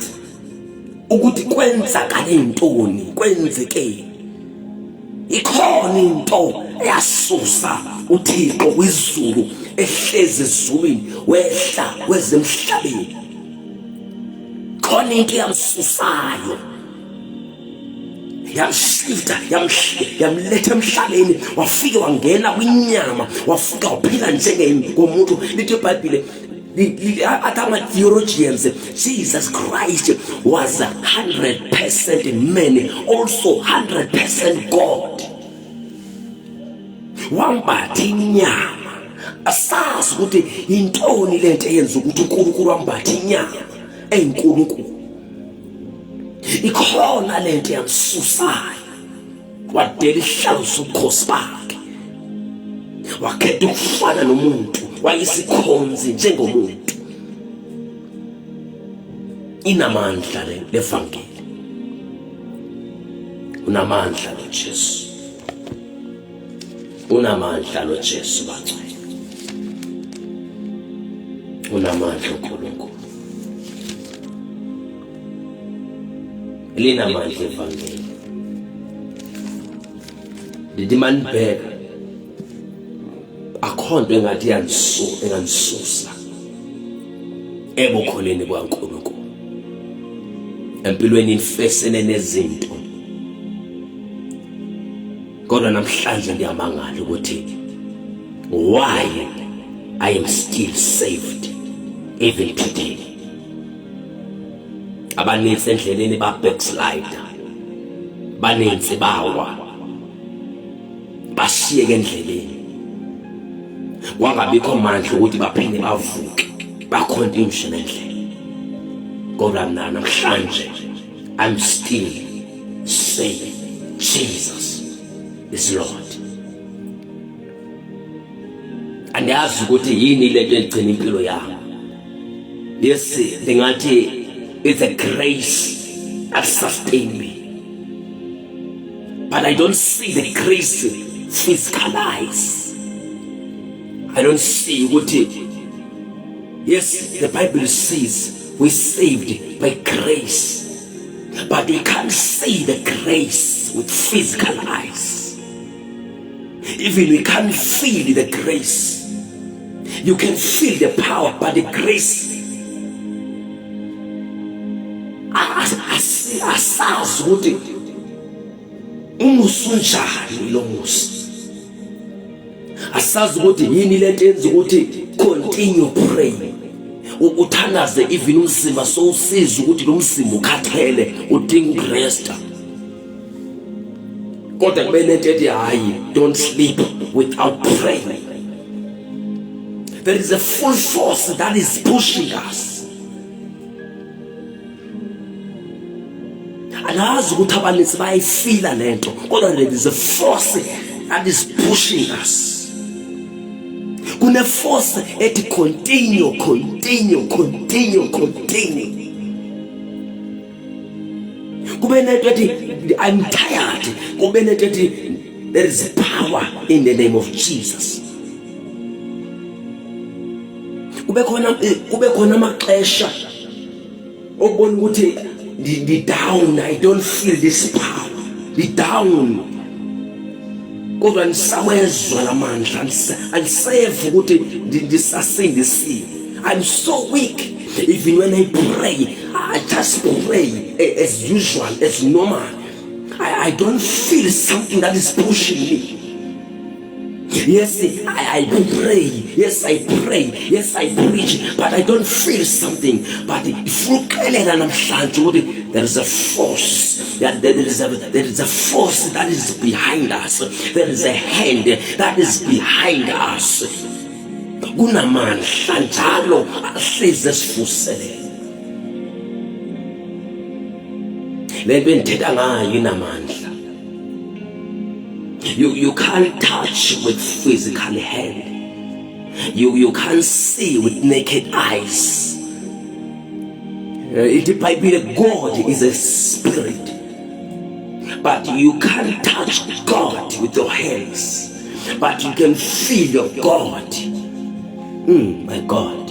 Ukuthi kwenzakale intoni, kwenzeke. Ikhona into eyasusa uThixo kwizulu ehlezi ezulwini wehla kwezemhlabeni. Khona into yamsusayo. Yamshita, yamletha emhlabeni, wafika wangena kwinyama, wafika waphila njengomuntu. Lithi iBhayibheli atama theologians, Jesus Christ was 100% man, also 100% God. Wambatha inyama. Asazi ukuthi intoni lento eyenza ukuthi uNkulunkulu wambatha inyama eyinkulunkulu. Ikhona lento yamsusayo. Wadela isihlalo sobukhosi bakhe. Wakhetha ukufana nomuntu. Wayisikhonzi njengomuntu. Inamandla levangeli. Unamandla loJesu. Unamandla loJesu bangcwele. Unamandla uNkulunkulu. Linamandla evangeli. Lidimani bheka. Akhonto engathi enganisusa ebukholeni kwaNkulunkulu. Empilweni infesene nezinto. Kodwa namhlanje ngiyamangala ukuthi why I am still saved even today. Abaninzi endleleni ba backslider. Baninzi bawa. Bashiyeke endleleni. Wangabikho mandla ukuthi baphinde bavuke bacontinue nendlela. Kodwa mina namhlanje I'm still saying Jesus is Lord. Andiyazi ukuthi yini lento egcina impilo yami. Yes, ndingathi it's a grace that sustained me. But I don't see the grace physicalized. I don't see what it. Yes, the Bible says we're saved by grace, but we can't see the grace with physical eyes. Even we can't feel the grace. You can feel the power, but the grace. Asazi ukuthi umusunjani lo musa. Asazi ukuthi yini lento yenza ukuthi continue praying. Uthandaze even umzimba so usiza ukuthi lo mzimba ukhathele udinga urest. Kodwa kube lento ethi hayi, don't sleep without praying. There is a full force that is pushing us. Anazi ukuthi abaninzi bayayifila lento, kodwa there is a force that is pushing us. Kune force ethi continue. Kube lento ethi I'm tired. Kube lento ethi there is power in the name of Jesus. Kube khona amaxesha okubona ukuthi the down, I don't feel this power. The down. Kodwa nisawezwa lamandla aliseve ukuthi ndisasindisiwe. I'm so weak. Even when I pray, I just pray as usual, as normal. I don't feel something that is pushing me. Yes, I pray. Yes, I pray. Yes, I preach. But I don't feel something. But if you there is a force. There is a force that is behind us. There is a hand that is behind us. Kunamandla njalo ahlezi esifusele. Lento endithetha ngayo inamandla. You can't touch with physical hand. You can't see with naked eyes. In the Bible, God is a spirit, but you can't touch God with your hands, but you can feel your God. My God.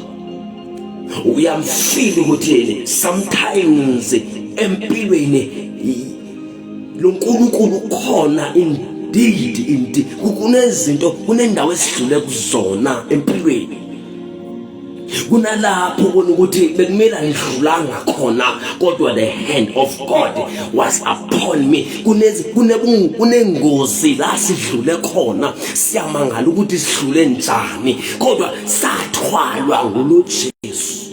Uyamfeel ukuthi sometimes empilweni lo nkulunkulu khona indeed kunezinto kunendawo esidlule kuzona empilweni, kunalapho ubona ukuthi bekumele ngidlulanga khona kodwa the hand of God was upon me. Kunengozi la sidlule khona, siyamangala ukuthi sidlule njani kodwa sathwalwa ngulo Jesu.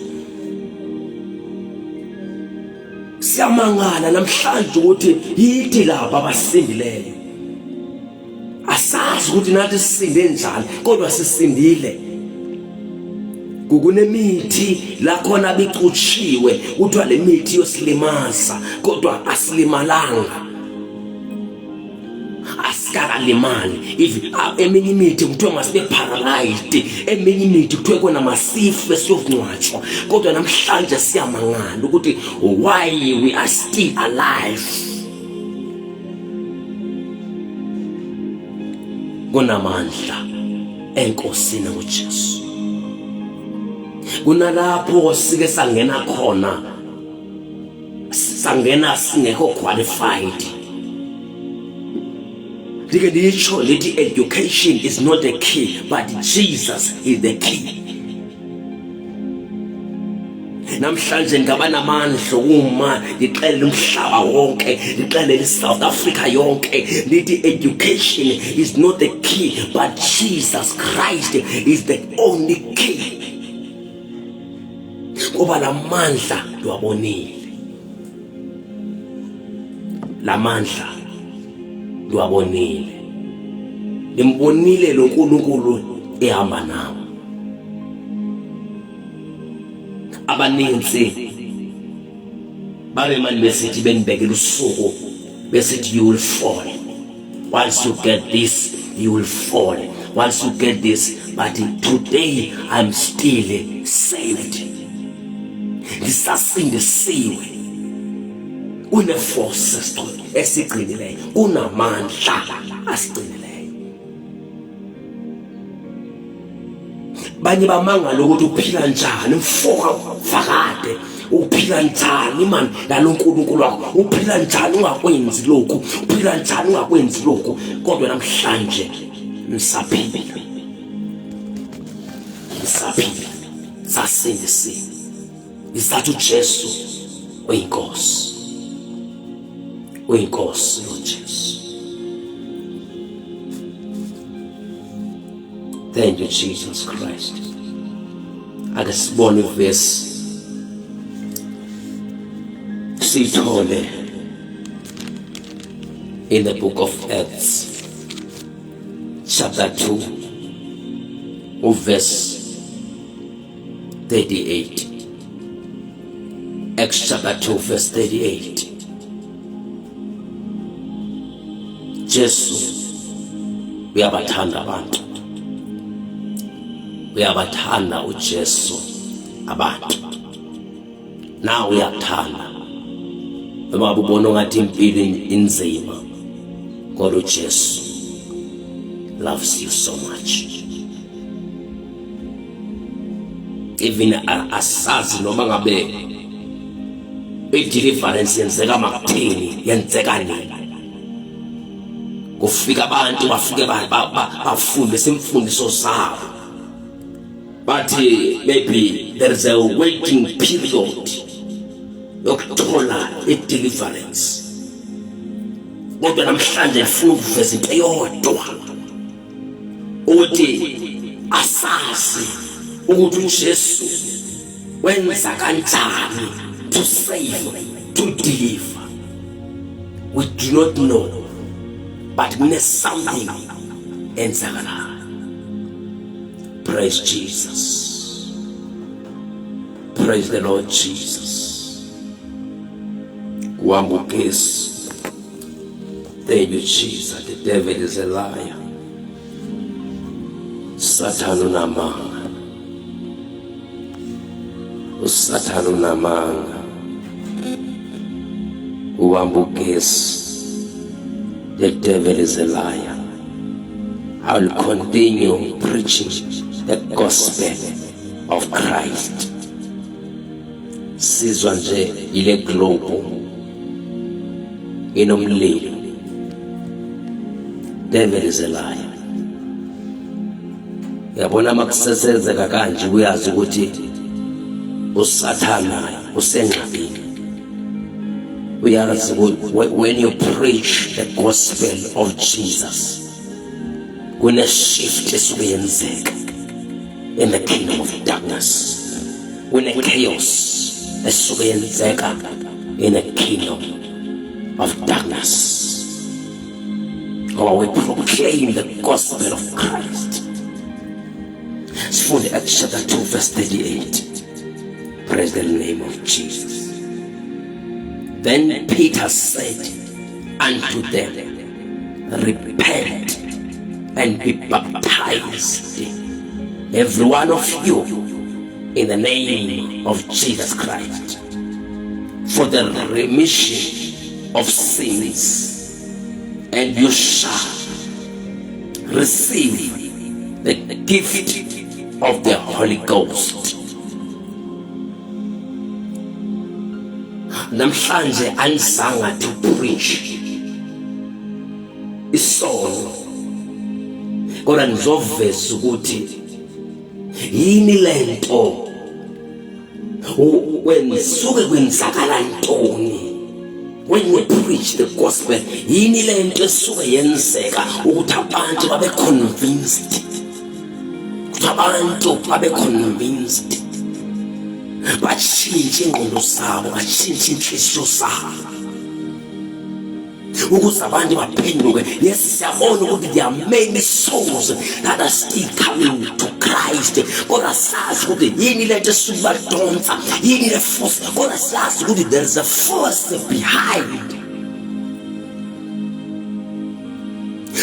Siyamangala namhlanje ukuthi yithi lapha abasindileyo, asazi ukuthi nathi sisinde njani kodwa sisindile. Kukunemithi la khona bicutshiwe kuthiwa le mithi yosilimaza kodwa asilimalanga, asikalimali. If eminye imithi kuthiwa masibe paralyzed, eminye imithi kuthiwa kona masifu esiyokungcwatshwa, kodwa namhlanje siyamangala ukuthi why we are still alive. Kunamandla enkosini uJesu. Kunalapho sike sangena khona, sangena singekho qualified. Ndike nditsho lithi education is not the key, but Jesus is the key. Namhlanje ngaba namandla uma ngixelele umhlaba wonke, ngixelele South Africa yonke lithi education is not the key, but Jesus Christ is the only key. Ngoba lamandla liwabonile, lamandla liwabonile, limbonile lo nkulunkulu ehamba nawo. Abaninzi babemani besithi benibekela usuku besithi you will fall, once you get this you will fall, once you get this, but today I'm still saved. Ngisasindisiwe, une-force esigcinileyo, unamandla asigcinileyo. Banye bamangala ukuthi uphila njani mfoka vakade, uphila njani man nalo nkulunkulu wakho, uphila njani ungakwenzi lokhu, uphila njani ungakwenzi lokhu, kodwa namhlanje nisaphila, sasindisiwe. Isathi uJesu uyinkosi, uyinkosi uJesu. Thank you Jesus Christ. Ake sibone verse sithole in the book of Acts chapter 2 verse 38. Acts chapter 2 verse 38. Jesu uyabathanda abantu, uyabathanda uJesu abantu. Na uyakuthanda noma ubona ngathi impilo inzima, kodwa uJesu loves you so much. Even asazi noma ngabe deliverance yenzeka makuthini, yenzeka nini. Kufika abantu bafike bafunde simfundiso sabo, but maybe there is a waiting period yokuthola deliverance. Kodwa namhlanje ngifuna ukuveza into eyodwa ukuthi asazi ukuthi uJesu wenza kanjani to save, to deliver. We do not know, but there's something enzakala. Praise Jesus. Praise the Lord Jesus. Wambukesi Thank you, Jesus. The devil is a liar. Satan unamanga. Satan unamanga. Uambukesi. The devil is a liar. I will continue preaching the gospel of Christ. Sizwa nje ile globe inomlilo. Devil is a liar. Yabona makusesenzeka kanje uyazi ukuthi usathana usengxakini. Uyazi when you preach the gospel of Jesus, kune shift esiyenzeka in the kingdom of darkness. Kune chaos esiyenzeka in the kingdom of darkness. Or we proclaim the gospel of Christ. It's for the Acts chapter 2 verse 38. Praise the name of Jesus. Then Peter said unto them, repent and be baptized, every one of you, in the name of Jesus Christ, for the remission of sins, and you shall receive the gift of the Holy Ghost. Namhlanje anisanga to preach isono, kodwa nizoveza ukuthi yini lento wenisuke kwenzakala ntoni. When we preach the gospel, yini lento esuke yenzeka ukuthi abantu babe convinced, ukuthi abantu babe convinced, batshintshe ingqondo zabo, batshintshe inhliziyo zabo, ukuze abantu baphenduke. Yes, siyabona ukuthi there are many souls that are still coming to Christ, kodwa sazi ukuthi yini lento esuke badonsa, yini le force, kodwa sazi ukuthi there is a force behind.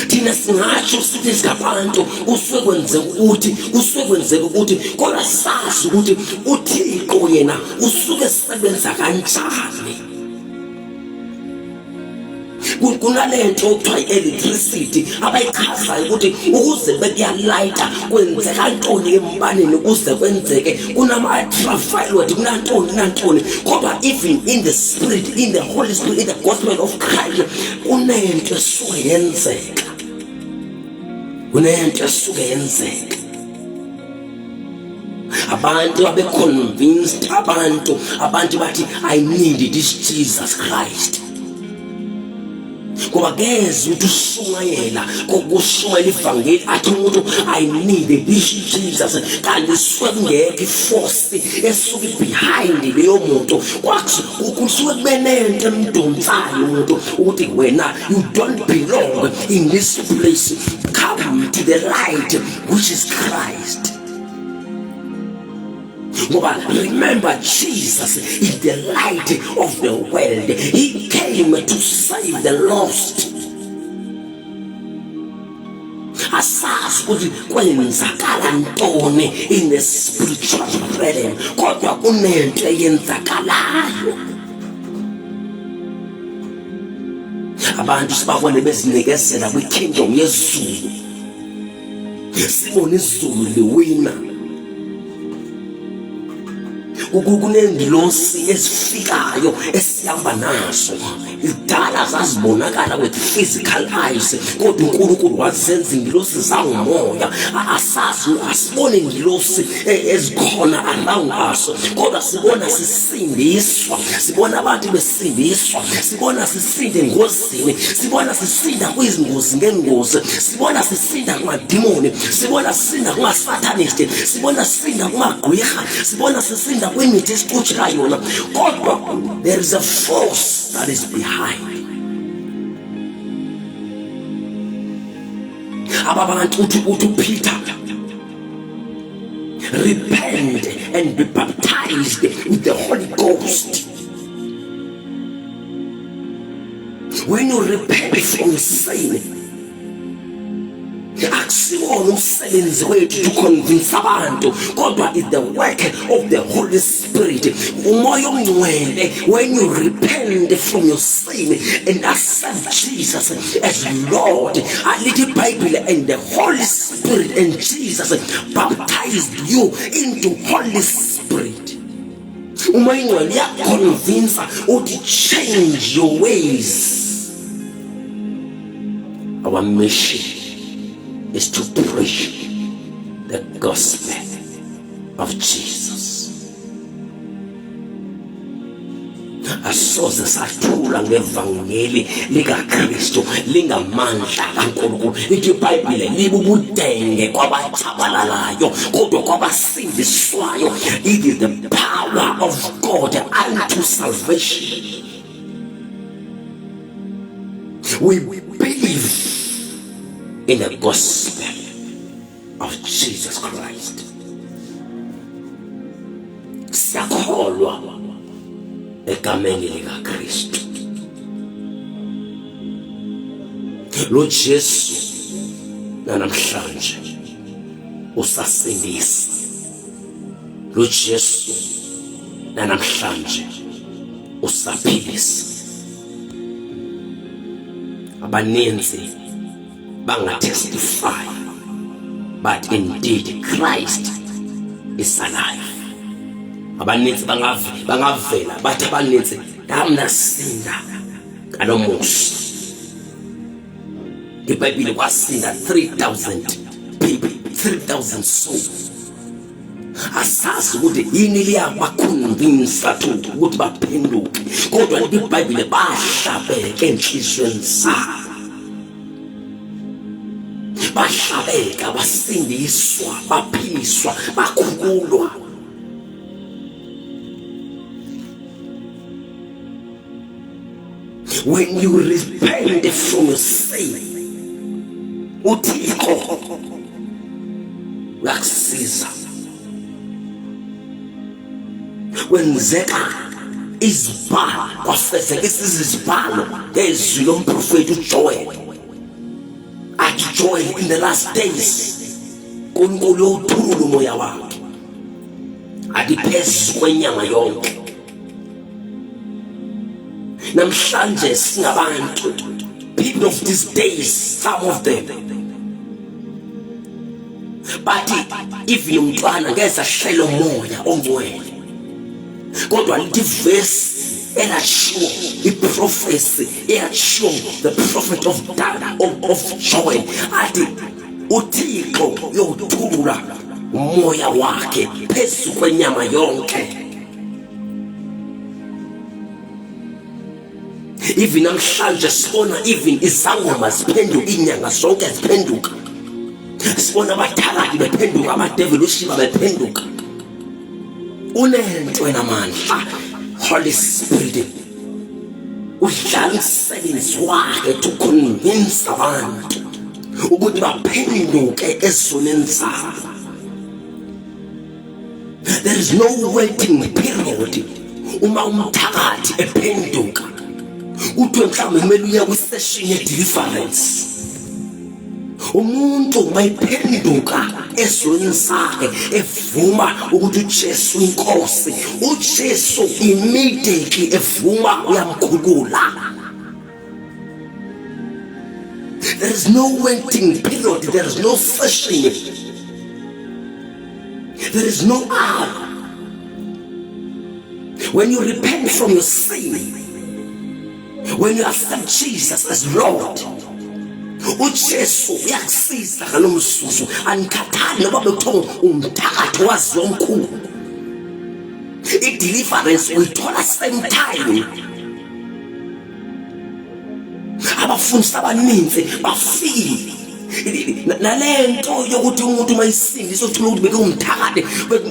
Thina singatsho sithi singabantu usuke kwenzeka ukuthi kodwa sazi ukuthi uThixo yena usuke sebenza kanjani. Kunalento okuthiwa i-electricity abayichazayo ukuthi ukuze bekuyalayita kwenzeka ntoni embaneni, ukuze kwenzeke kunama-ultraviolet, kunantoni. Kodwa even in the spirit, in the Holy Spirit, in the gospel of Christ, kunento esuke yenzeka. Kunento esuke yenzeka. Abantu babe convinced, abantu bathi I need this Jesus Christ. Ngoba keze ukuthi ushumayela kokushumayela ivangeli athi umuntu I need this Jesus, kanti suke kungekho iforce esuke behind leyo muntu. Kusuke kube nento emdonsayo umuntu ukuthi wena you don't belong in this place, come to the light which is Christ. Remember, Jesus is the light of the world. He came to save the lost. Asazi ukuthi kwenzakala ntoni in the spiritual realm, kodwa kunento eyenzakalayo. Abantu sibabone bezinikezela kwi-kingdom yezulu, sibone izulu liwina. Kunengilosi ezifikayo esihamba nazo, idala zazibonakala with physical eyes, kodwa uNkulunkulu wazenza ingilosi zangomoya. Asibone ingilosi ezikhona around us, kodwa sibona sisindiswa, sibona abantu besindiswa, sibona sisinda engozini, sibona sisinda kwizingozi ngengozi, sibona sisinda kumadimoni, sibona sisinda kumasatanist, sibona sisinda kumagqwirha, sibona sisinda kwimithi esixutshela yona. Kodwa there is a force that is behind. Ababantu uthi Peter, repent and be baptized with the Holy Ghost. When you repent from sin, akusiwona umsebenzi wethu to convince abantu, kodwa is the work of the Holy Spirit, umoya ongcwele. When you repent from your sin and accept Jesus as Lord, alithi Bible, and the Holy Spirit and Jesus baptized you into Holy Spirit. Umoya ongcwele uyaconvince to change your ways. Our mission is to preach the gospel of Jesus. Asoze sathula ngevangeli likaKristu lingamandla kaNkulunkulu. Lithi iBhayibhile libubudenge kwabathabalalayo kodwa kwabasindiswayo. It is the power of God unto salvation. We believe in the gospel of Jesus Christ. Siyakholwa egameni likaKristu. Lo Jesu namhlanje usasindisa. Lo Jesu namhlanje usaphilisa. Abanenzi bangatestify, but indeed Christ is alive. Abanenzi bangavela bathi abanenzi damnasinda kanomusa. IBhayibhile kwasinda 3,000 people, 3,000 souls. Asazi ukuthi yini liyabakhonvinsa ukuthi baphenduke, kodwa iBhayibhile bahlabeke enhliziyweni zabo. Bahlabeka, basindiswa, baphiliswa, bakhukulwa. When you repent from your sin, uThixo uyakusiza. Wenzeka izibhalo, kwafezeka izibhalo ngezwi lomprofeti uJoel. Joel, in the last days, uNkulunkulu uyothula umoya wakhe athi phezu kwenyama yonke. Namhlanje singabantu, people of these days, some of them, but even umntwana ngeke ahlele umoya ongcwele. Kodwa lithi verse eyashiwo iprofesi eyashiwo the prophet of Joel athi uThixo uyothula umoya wakhe phezu kwenyama yonke. Even namhlanje sibona even izangoma ziphenduka, inyanga zonke ziphenduka. Sibona abathakathi bephenduka, amadevil ushiba bephenduka. Unento enamandla Holy Spirit udlala umsebenzi wakhe to convince abantu ukuthi baphenduke ezoneni zabo. There is no waiting period. Uma umthakathi ephenduka uthiwe mhlawumbe kumele uye kwisession ye-deliverance. Umuntu mayiphenduka ezoneni zakhe evuma ukuthi uJesu inkosi, uJesu immediately evuma uyamkhulula. There is no waiting period, there is no session, there is no hour. When you repent from your sin, when you accept Jesus as Lord, uJesu uyakusiza ngalomzuzu. Anikhathali noba bekuthiwa umthakathi waziwa omkhulu, i-deliverance uyithola same time. Abafundisi abaninzi bafile nalento yokuthi umuntu mayisindiswa uthola ukuthi bekumthakathi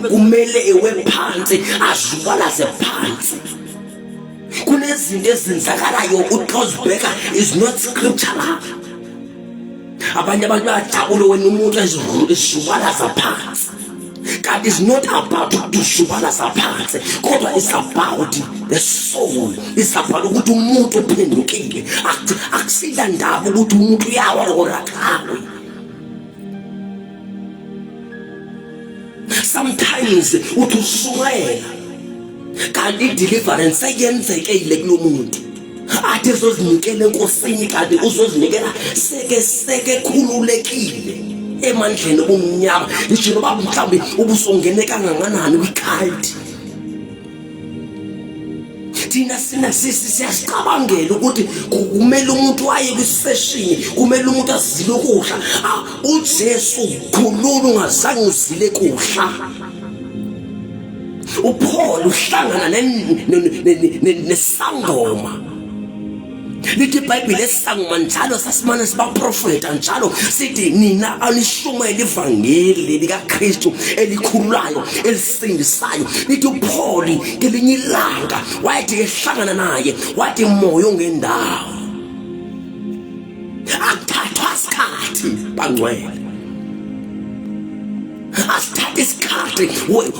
kumele ewe phansi azubalaze phansi. Kunezinto ezenzakalayo uThozbeka is not scriptural. Abanye abantu bayajabula wena umuntu ezubalaza phansi. God is not about ukushubala saphansi, kodwa it's about the soul. It's about ukuthi umuntu uphendukile. Akusida ndaba ukuthi umuntu uyawa or akawi. Sometimes uthi uswela kanti deliverance ayenzekile kulo muntu. Athi uzozinikela enkosini kanti uzozinikela seke khululekile emandleni omnyama. Ngisho noba mhlawumbe ubusongene kangakanani kwikhayidi, thina siyasicabangela ukuthi kumele umuntu aye kwiseshini, kumele umuntu azile ukudla. uJesu khulula ungazange uzile kudla. uPaul uhlangana nesangoma. Lithi iBhayibheli esangoma njalo sasimane sibaprofeta njalo sithi nina anishumayela ivangeli likaKristu elikhululayo elisindisayo. Lithi uPaul ngelinye ilanga wathi ehlangana naye wathi moya ongendawo akuthathwa isikhathi bangcwele. Asithatha isikhathi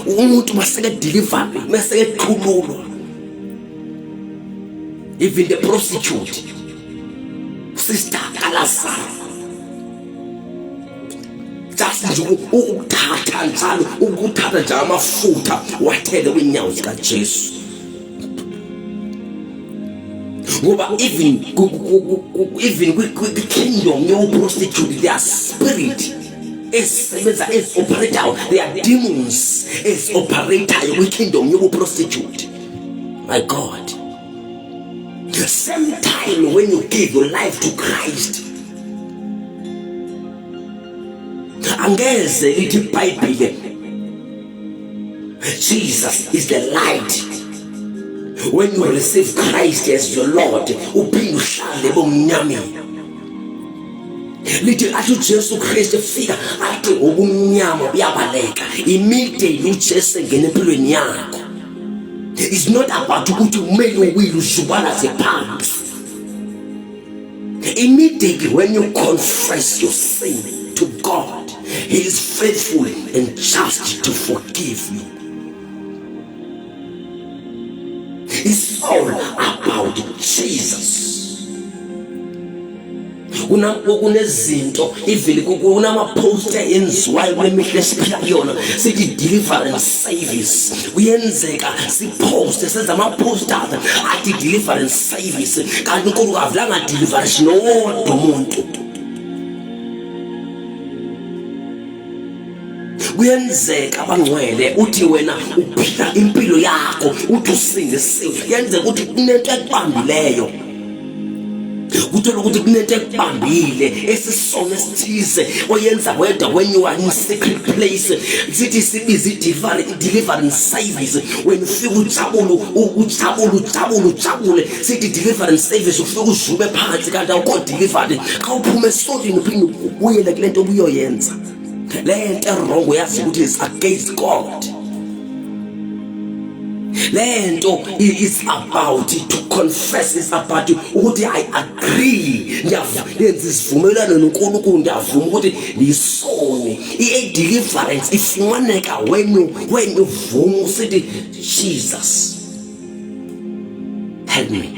umuntu maseke deliver, maseke khululwa. Even the prostitute, Sister Kalasa, just ukuthatha njalo ukuthatha nje amafuta wathele kwinyawo zikaJesu. Ngoba even kwi-kingdom yo-prostitute their spirit esebenza ezioperator, there are demons ezioperator kwi-kingdom yo-prostitute. My God. The same time when you give your life to Christ, angeze lithi iBhayibheli Jesus is the light. When you receive Christ as your Lord, uphinde uhlale ebumnyameni. Lithi athi uJesu Kristu efika athi ubumnyama buyabaleka. Immediately uJesu engena empilweni yakho. It's not about ukuthi umele uwile uzubala sephansi. Immediately when you confess your sin to God, He is faithful and just to forgive you. It's all about Jesus. Kunezinto ivele kunama-poster enziwayo kule mihla esiphila kuyona sithi deliverance service. Kuyenzeka siposte senza ama-posters athi deliverance service kanti uNkulunkulu avulanga deliverance nowodwa umuntu. Kuyenzeka abangcwele uthi wena uphila impilo yakho uthi usindisiwe, kuyenzeka ukuthi kunento ekubambileyo, kuthola ukuthi kunento ekubambile esisono esithize oyenza wedwa when you are in secret place. Sithi sibiza deliverance service. When ufika ujabule sithi deliverance service, ufika uzube phansi kanti awukho delivered. Xa uphuma esodini uphinde ubuyele kule nto obuyoyenza. Le nto errong uyazi ukuthi is against God. Lento is about to confess, is about ukuthi I agree, ndiyayenza isivumelwano noNkulunkulu, ndiyavuma ukuthi lisone. I-deliverance ifumaneka when you vuma usithi Jesus help me.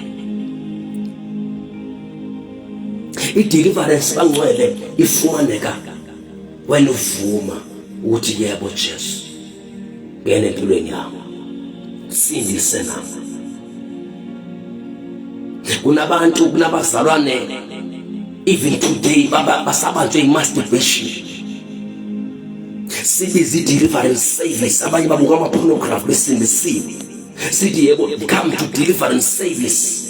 I-deliverance bangcwele ifumaneka when uvuma ukuthi yebo Jesu ngene empilweni yakho, sindise nami. Kunabantu kunabazalwane even today basabanjwe i-masturbation. Sibiza i-deliverance service, abanye babuka ama-pornography besindisiwe. Sithi yebo come to deliverance service,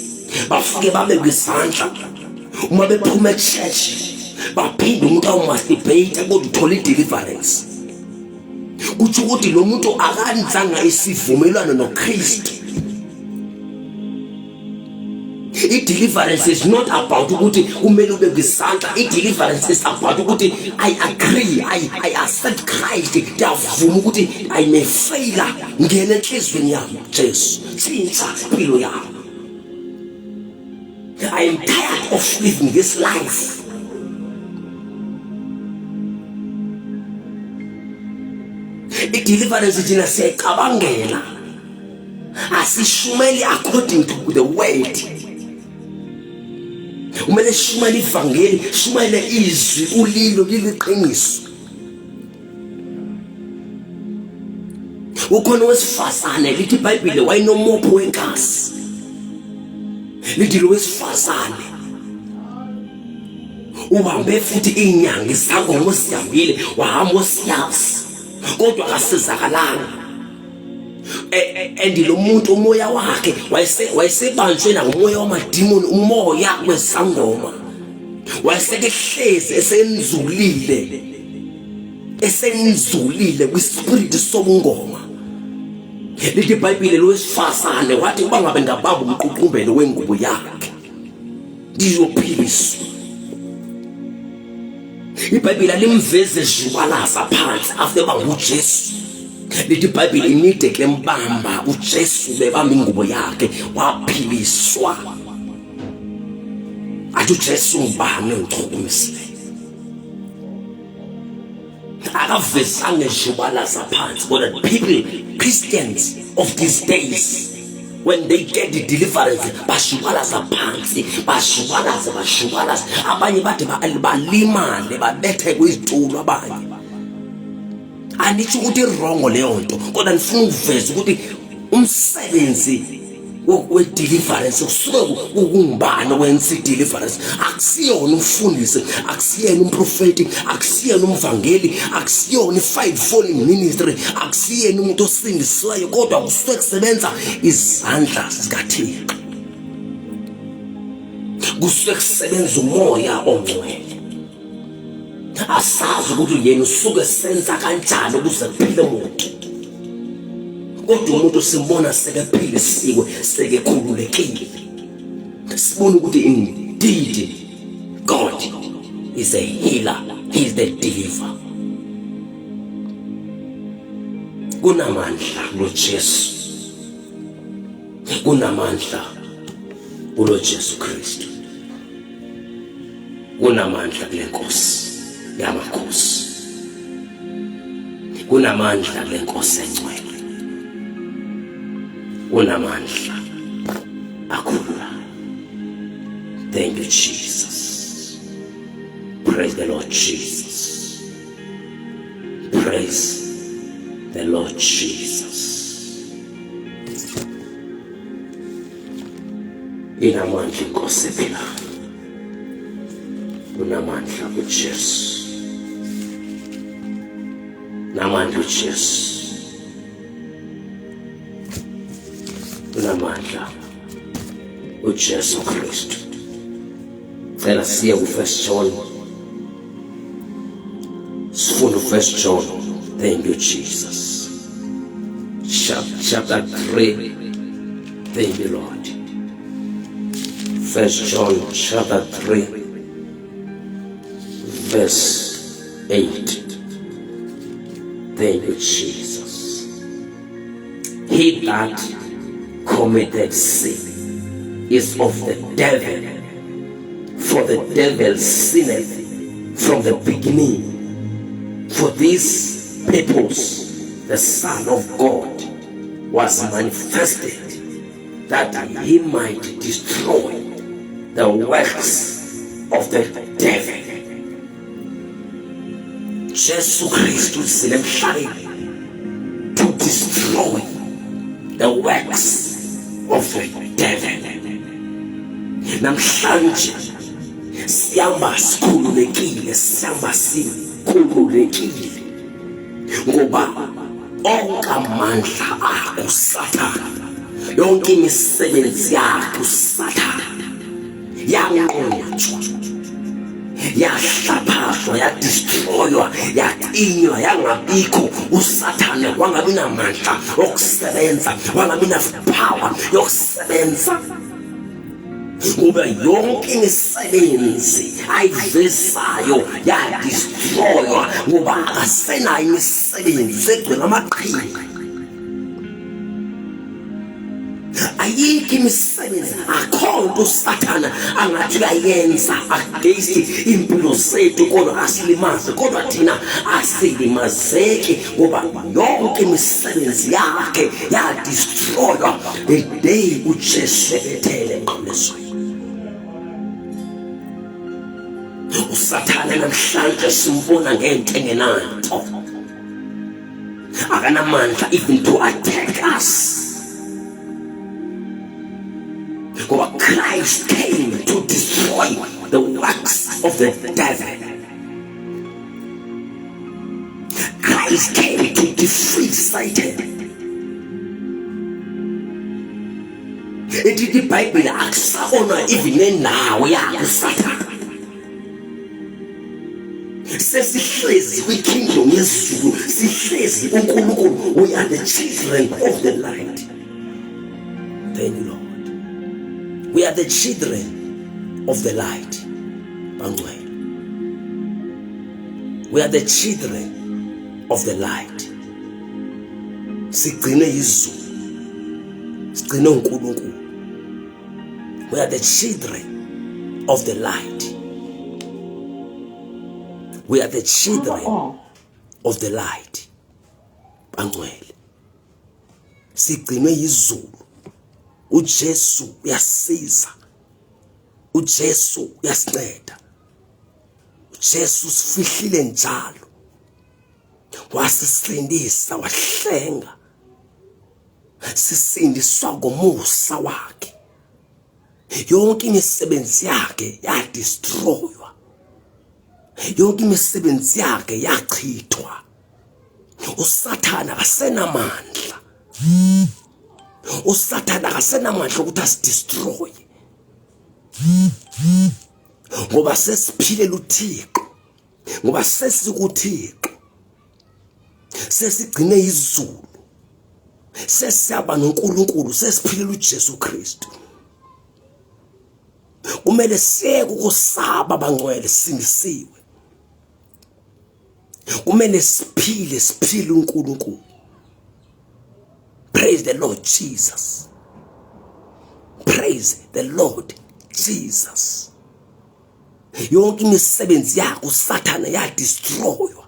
bafike babekwe izandla. Uma bephuma e-church baphinde umuntu awumasturbate kodwa uthola i-deliverance. Kuthi ukuthi lo muntu akanzanga isivumelwano noKristu. I-deliverance is not about ukuthi kumele ube kwisandla. I-deliverance is about ukuthi I agree, I accept Christ. Ndiyavuma ukuthi I may fail, ngene enhlizweni yami Jesu, tshintsha impilo yami. I am tired of living this life. I-deliverance thina siyayicabangela, asishumeli according to the word. Umele shumele ivangeli, shumele izwi ulilo liliqiniso. Ukhona wesifazane lithi iBhayibhile wayenomopho wenkazi. Lithi lo wesifazane ubambe futhi inyanga isangoma osiyambile wahamba osiyazi kodwa akasizakalanga. And lo muntu umoya wakhe wayesebanjwe nangomoya wamadimoni, umoya wesangoma wayesekehlezi esenzulile kwispirit sobungoma. Lithi iBhayibhile lo wesifazane wathi uba ngabe ngabamba umququmbelo wengubo yakhe ngizophiliswa. iBhayibhile limveze ejubalaza phansi after banguJesu. Lithi iBhayibhile immediately mbamba uJesu bebamba ingubo yakhe waphiliswa. Athi uJesu ngubani ongichukumisile? Akavezanga ejubalaza phansi. But people, Christians of these days, when they get the deliverance, bashubalaza phansi, bashubalaza. Abanye bathi balimale, babethe kwizitulo abanye. Anitsho ukuthi wrong leyo nto, kodwa nifuna ukuveza ukuthi umsebenzi we-deliverance kusuke kungubani owenza i-deliverance. Akusiyona umfundisi, akusiyena umprofeti, akusiyena umvangeli, akusiyona i-fivefold ministry, akusiyena umuntu osindisiweyo, kodwa kusuke kusebenza izandla zikaThixo, kusuke kusebenza umoya ongcwele. Asazi ukuthi yena usuke senza kanjani ukuze kuphile umuntu, kodwa umuntu simbona sekephilisiwe, sekekhululekile. Sibona ukuthi indeed God is a healer, he is the deliverer. Kunamandla lo Jesu, kunamandla ulo Jesu Kristu, kunamandla kule Nkosi yamakhosi, kunamandla kule Nkosi engcwele, kunamandla akhululayo. Thank you, Jesus. Praise the Lord Jesus. Praise the Lord Jesus. Inamandla inkosi ephilayo, unamandla uJesu, namandla uJesu, unamandla uJesu Kristu. Cela siya ku1 John, sifunda u1 John. Thank you, Jesus. Chapter 3. Thank you, Lord. 1 John chapter 3 verse 8. Thank you, Jesus. He that committed sin is of the devil, for the devil sinned from the beginning. For this purpose the Son of God was manifested, that he might destroy the works of the devil. Jesu Christu zile emhlabeni to destroy the works of the devil. Namhlanje siyamba sikhululekile, siyamba sikhululekile, ngoba onke amandla akho Sathane, yonke imisebenzi yakho Sathane yanqotshwa, yahlaphazwa, yadestroywa, yaqinywa, yangabikho. uSathane wangabi namandla okusebenza, wangabi na-power yokusebenza, ngoba yonke imisebenzi ayivezayo yadestroywa, ngoba akasenayo imisebenzi, segcwele amaqhinga. Ayikho imisebenzi akhonto uSathana angathi uyayenza against impilo zethu kodwa asilimaze, kodwa thina asilimazeki ngoba yonke imisebenzi yakhe yadestroywa the day uJesu ethele emqolezweni. uSathana namhlanje simbona ngento engenanto, akanamandla even to attack us. Because Christ came to destroy the works of the devil. Christ came to defeat Satan. It is Bible akusabona even nawe yakho Satan. Sesihlezi kwi-kingdom yezulu, sihlezi uNkulunkulu. We are the children of the light. Thank you, Lord. We are the children of the light. We are the children of the light. Sigcine izulu, sigcine uNkulunkulu. We are the children of the light. We are the children of the light. Bangcwele. Sigcine izulu. uJesu uyasiza, uJesu uyasinceda, uJesu sifihlile njalo, wasisindisa, wahlenga, sisindiswa ngomusa wakhe. Yonke imisebenzi yakhe yadestroywa, yonke imisebenzi yakhe yachithwa. uSathana akasenamandla, uSathana akasenamandla ukuthi asidestroy, ngoba sesiphilela uThixo, ngoba sesikuThixo, sesigcine izulu, sesiyaba noNkulunkulu, sesiphilela uJesu Kristu. Kumele siyeke ukusaba bangcwele, sindisiwe. Kumele siphile uNkulunkulu. Praise the Lord Jesus. Praise the Lord Jesus. Yonke imisebenzi yakho uSathana yadestroywa.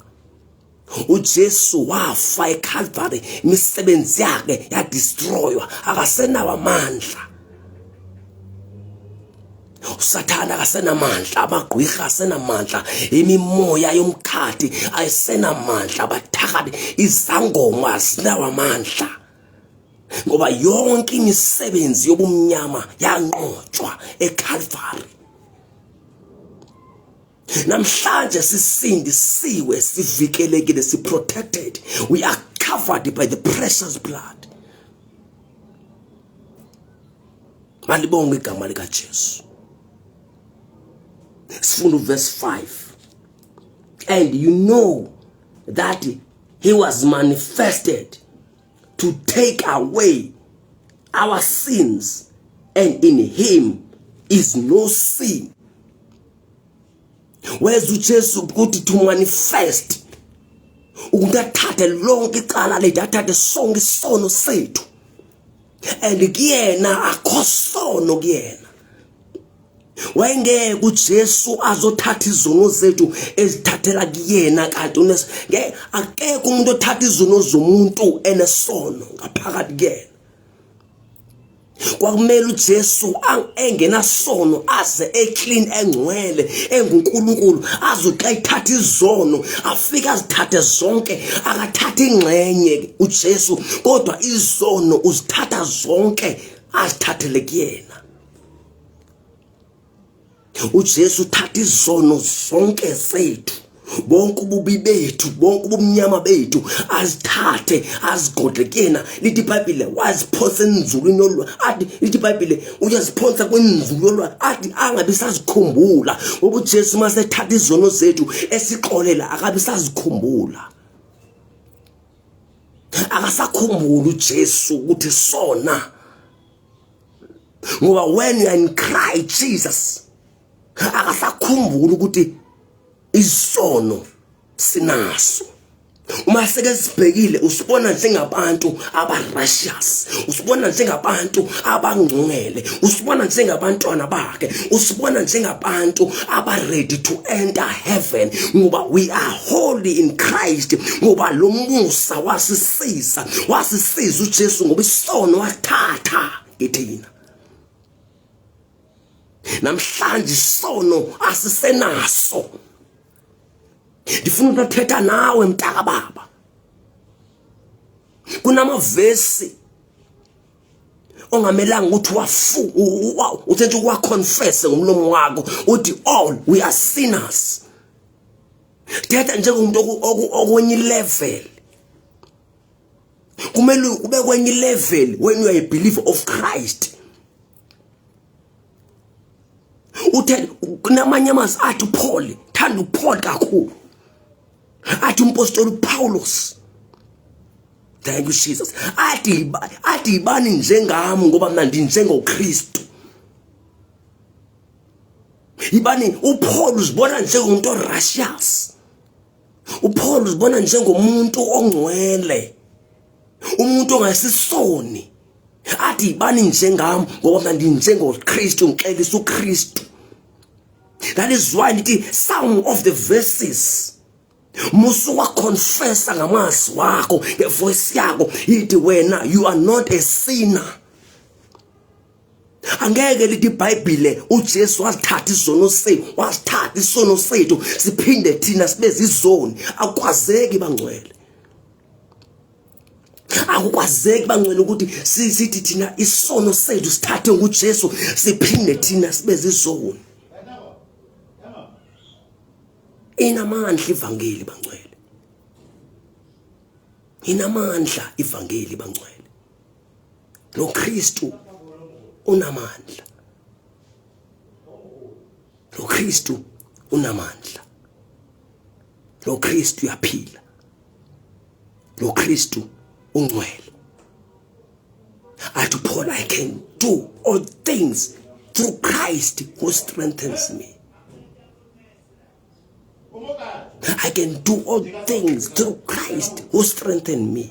uJesu wafa eCalvary, imisebenzi yakhe yadestroywa, akasenawo amandla. uSathana akasenamandla, amagqwirha asenamandla, imimoya yomkhathi ayisenamandla, abathakathi, izangoma azinawo amandla, ngoba yonke imisebenzi yobumnyama yanqotshwa eCalvary. Namhlanje sisindisiwe, sivikelekile, siprotected. We are covered by the precious blood. Malibonge igama likaJesu. Sifunda verse 5. And you know that he was manifested to take away our sins, and in him is no sin. Where's uJesu ukuthi to manifest, ukuthatha lonke icala lethu, athathe sonke isono sethu, and kuyena akho sono kuyena. Wengeke uJesu azothatha izono zethu ezithathela kuyena, kanti akekho umuntu othatha izono zomuntu enesono ngaphakathi kuyena. Kwakumele uJesu engenasono, aze eclean, engcwele, enguNkulunkulu, azothi ayithatha izono afika azithathe zonke, akathatha ingxenye uJesu, kodwa izono uzithatha zonke azithathele kuyena. uJesu uthatha izono zonke zethu, bonke ububi bethu, bonke ubumnyama bethu, azithathe azigodle kuyena. Lithi iBhayibheli waziphonsa enzulwini yolwa, athi lithi iBhayibheli uyaziphonsa kwenzulu yolwa, athi angabe sazikhumbula. Ngoba uJesu masethatha izono zethu esiqolela, akabe sazikhumbula, akasakhumbula uJesu ukuthi sona. Ngoba when you are in Christ Jesus, akasakhumbula ukuthi isono sinaso. Uma seke sibhekile usibona njengabantu aba-righteous, usibona njengabantu abangcwele, usibona njengabantwana bakhe, usibona njengabantu aba-ready to enter heaven ngoba we are holy in Christ, ngoba lo musa wasisiza uJesu ngoba isono wathatha kithina. Namhlanje isono asisenaso. Ndifuna ukuthetha nawe mntaka baba. Kunamavesi ongamelanga ukuthi uthethe ukwaconfess ngomlomo wakho uthi all we are sinners. Thetha njengomuntu okwenye level. Kumele ube kwenye level when you are a believer of Christ. Uthe kunamanye amazwi athi Paul, thanda uPaul kakhulu. Athi umpostoli Paulus, thank you Jesus, athi ibani njengami ngoba mina ndinjengoKristu. Ibani uPaul uzibona njengomuntu righteous, uPaul uzibona njengomuntu ongcwele, umuntu ongasisoni. Athi ibani njengami ngoba mina ndinjengoKristu, ngixelisa uKristu. That is why ndithi some of the verses musuka confessa ngamazwi wakho ngevoice yakho ithi wena you are not a sinner. Angeke lithi iBhayibhile uJesu wasithatha isono sethu siphinde thina sibe zizoni. Akwazeki bangcwele. Akukwazeki bangcwele ukuthi sithi thina isono sethu sithathe nguJesu siphinde thina sibe zizoni. Inamandla ivangeli bangcwele. Inamandla ivangeli bangcwele. Lo Kristu unamandla. Lo Kristu unamandla. Lo Kristu uyaphila. Lo Kristu ungcwele. Athi Paul, I can do all things through Christ who strengthens me. I can do all things through Christ who strengthens me.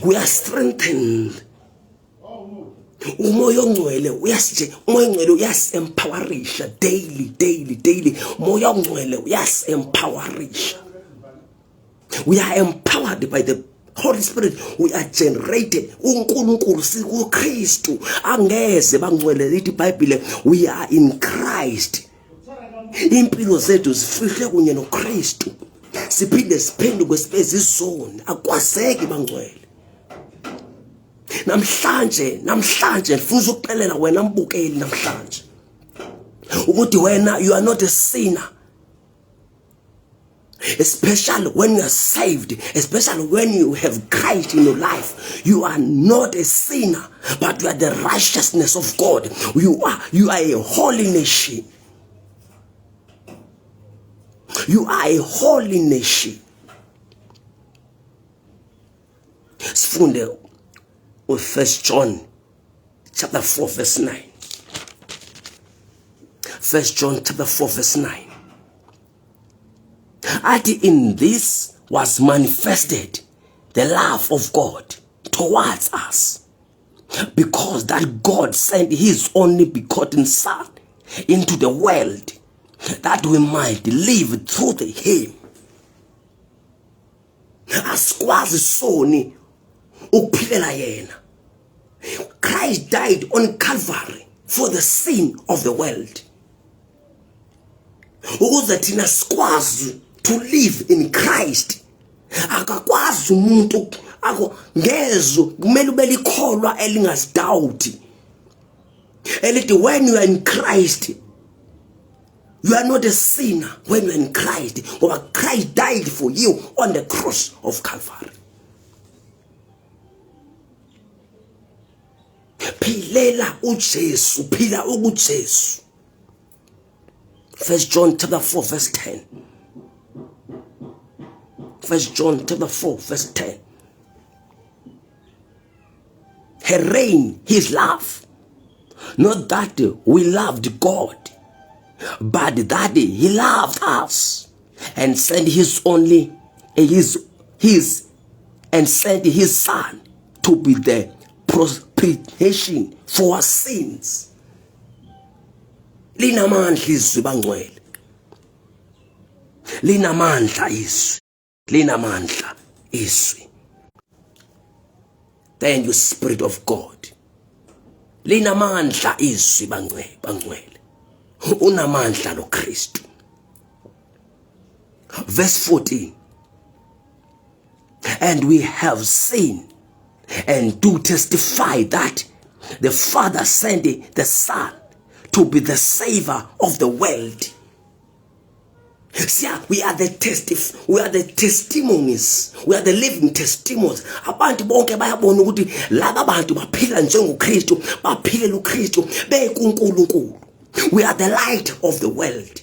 We are strengthened. Umoya ongcwele uyas-empowerisha daily. Umoya ongcwele uyas-empowerisha. We are empowered by the Holy Spirit. We are generated. uNkulunkulu sikuKristu. Angeze bangcwele lithi iBhayibhile we are in Christ. Impilo zethu zifihle kunye noKristu. Siphinde siphenduke sibe zizoni. Akwazeki bangcwele. Namhlanje ndifuna ukuxelela wena mbukeli namhlanje ukuthi wena you are not a sinner. Especially when you are saved, especially when you have Christ in your life, you are not a sinner, but you are the righteousness of God. You are a holy nation. You are a holy nation. Sifunde with 1 John chapter 4 verse 9. 1 John chapter 4 verse 9. And in this was manifested the love of God towards us, because that God sent his only begotten Son into the world that we might live through him. Asikwazi soni ukuphilela yena. Christ died on Calvary for the sin of the world. Ukuze thina sikwazi to live in Christ. Akakwazi umuntu ngezo kumele ube likholwa elingasidoubt. Elithi when you are in Christ, you are not a sinner when you are in Christ. Ngoba Christ died for you on the cross of Calvary. Philela uJesu, phila ukuJesu. 1 John chapter 4 verse 10. 1 John chapter 4 verse 10. He reigned his love. Not that we loved God, but that he loved us and sent his and sent his son to be the propitiation for our sins. Linamandla izwi bangcwele. Linamandla izwi. Linamandla izwi. Thank you, Spirit of God. Linamandla izwi bangcwele. Unamandla lo Kristu. Verse 14. And we have seen and do testify that the Father sent the Son to be the Savior of the world. See, we are the testimonies. We are the living testimonies. Abantu bonke bayabona ukuthi laba bantu baphila njengoKristu, baphilela uKristu, bekuNkulunkulu. We are the light of the world.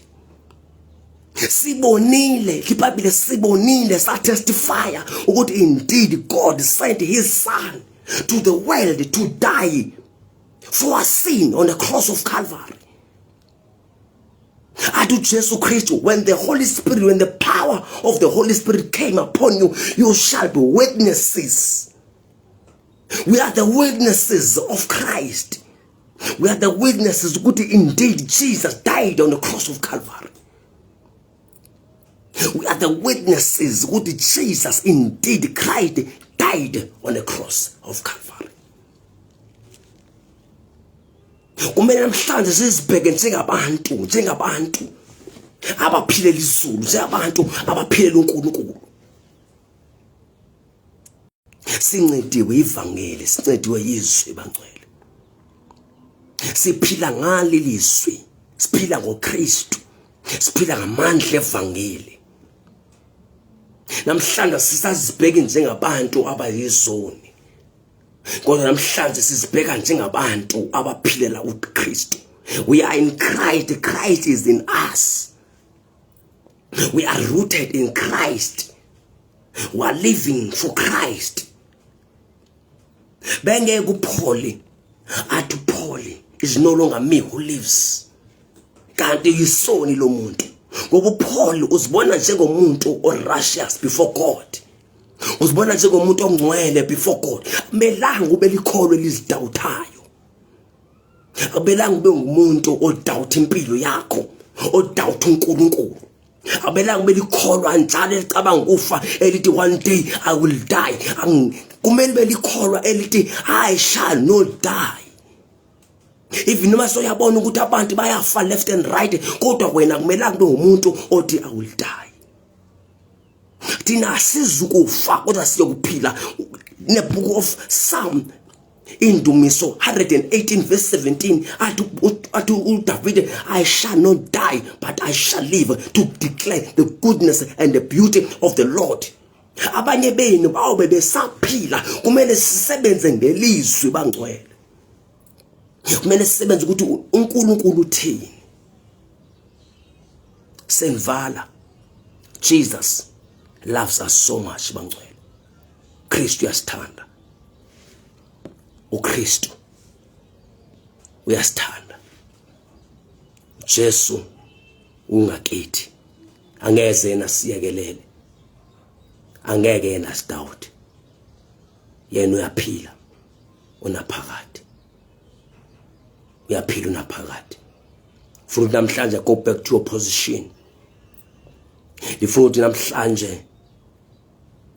Sibonile, iBhayibheli sibonile, sa testify ukuthi indeed God sent his son to the world to die for our sin on the cross of Calvary. Adu Jesu Christu, when the Holy Spirit, when the power of the Holy Spirit came upon you, you shall be witnesses. We are the witnesses of Christ. We are the witnesses that indeed Jesus died on the cross of Calvary. We are the witnesses that Jesus indeed Christ died on the cross of Calvary. Kumele namhlanje sizibheke njengabantu abaphilela izulu, njengabantu abaphilela uNkulunkulu. Sincediwe ivangeli, sincediwe izwi bangcwele. Siphila ngaleli izwi, siphila ngoKristu, siphila ngamandla evangeli. Namhlanje sisazibheke njengabantu abayizoni. Kodwa namhlanje sizibheka njengabantu abaphilela uKristu. We are in Christ. Christ is in us. We are rooted in Christ. We are living for Christ. Benge kuPaul, atu Paul is no longer me who lives. Kanti yisoni lo muntu. Ngoba uPaul uzibona njengomuntu righteous before God. Uzibona njengomuntu ongcwele before God. Melanga ube likholwe lizidawuthayo. Abelanga ube ngumuntu odawutha impilo yakho, odawutha uNkulunkulu. Abelanga ube likholwa njalo elicabanga ukufa elithi one day I will die. Kumele ube likholwa elithi I shall not die. Even noma soyabona ukuthi abantu bayafa left and right, kodwa wena kumelanga ube ngumuntu othi I will die. Thina sizukufa kodwa siyokuphila. In the book of Psalm Indumiso 118 verse 17 atu David, I shall not die but I shall live to declare the goodness and the beauty of the Lord. Abanye benu bawube besaphila, kumele sisebenze ngelizwi bangcwele. Kumele sisebenze ukuthi uNkulunkulu uthini. Senvala Jesus loves us so much bangcwele. Kristu uyasithanda. uKristu uyasithanda. Jesu ungakithi. Angeze yena siyekelele. Angeke yena sidawude. Yena uyaphila unaphakade. Uyaphila unaphakade. Futhi namhlanje go back to your position. Futhi namhlanje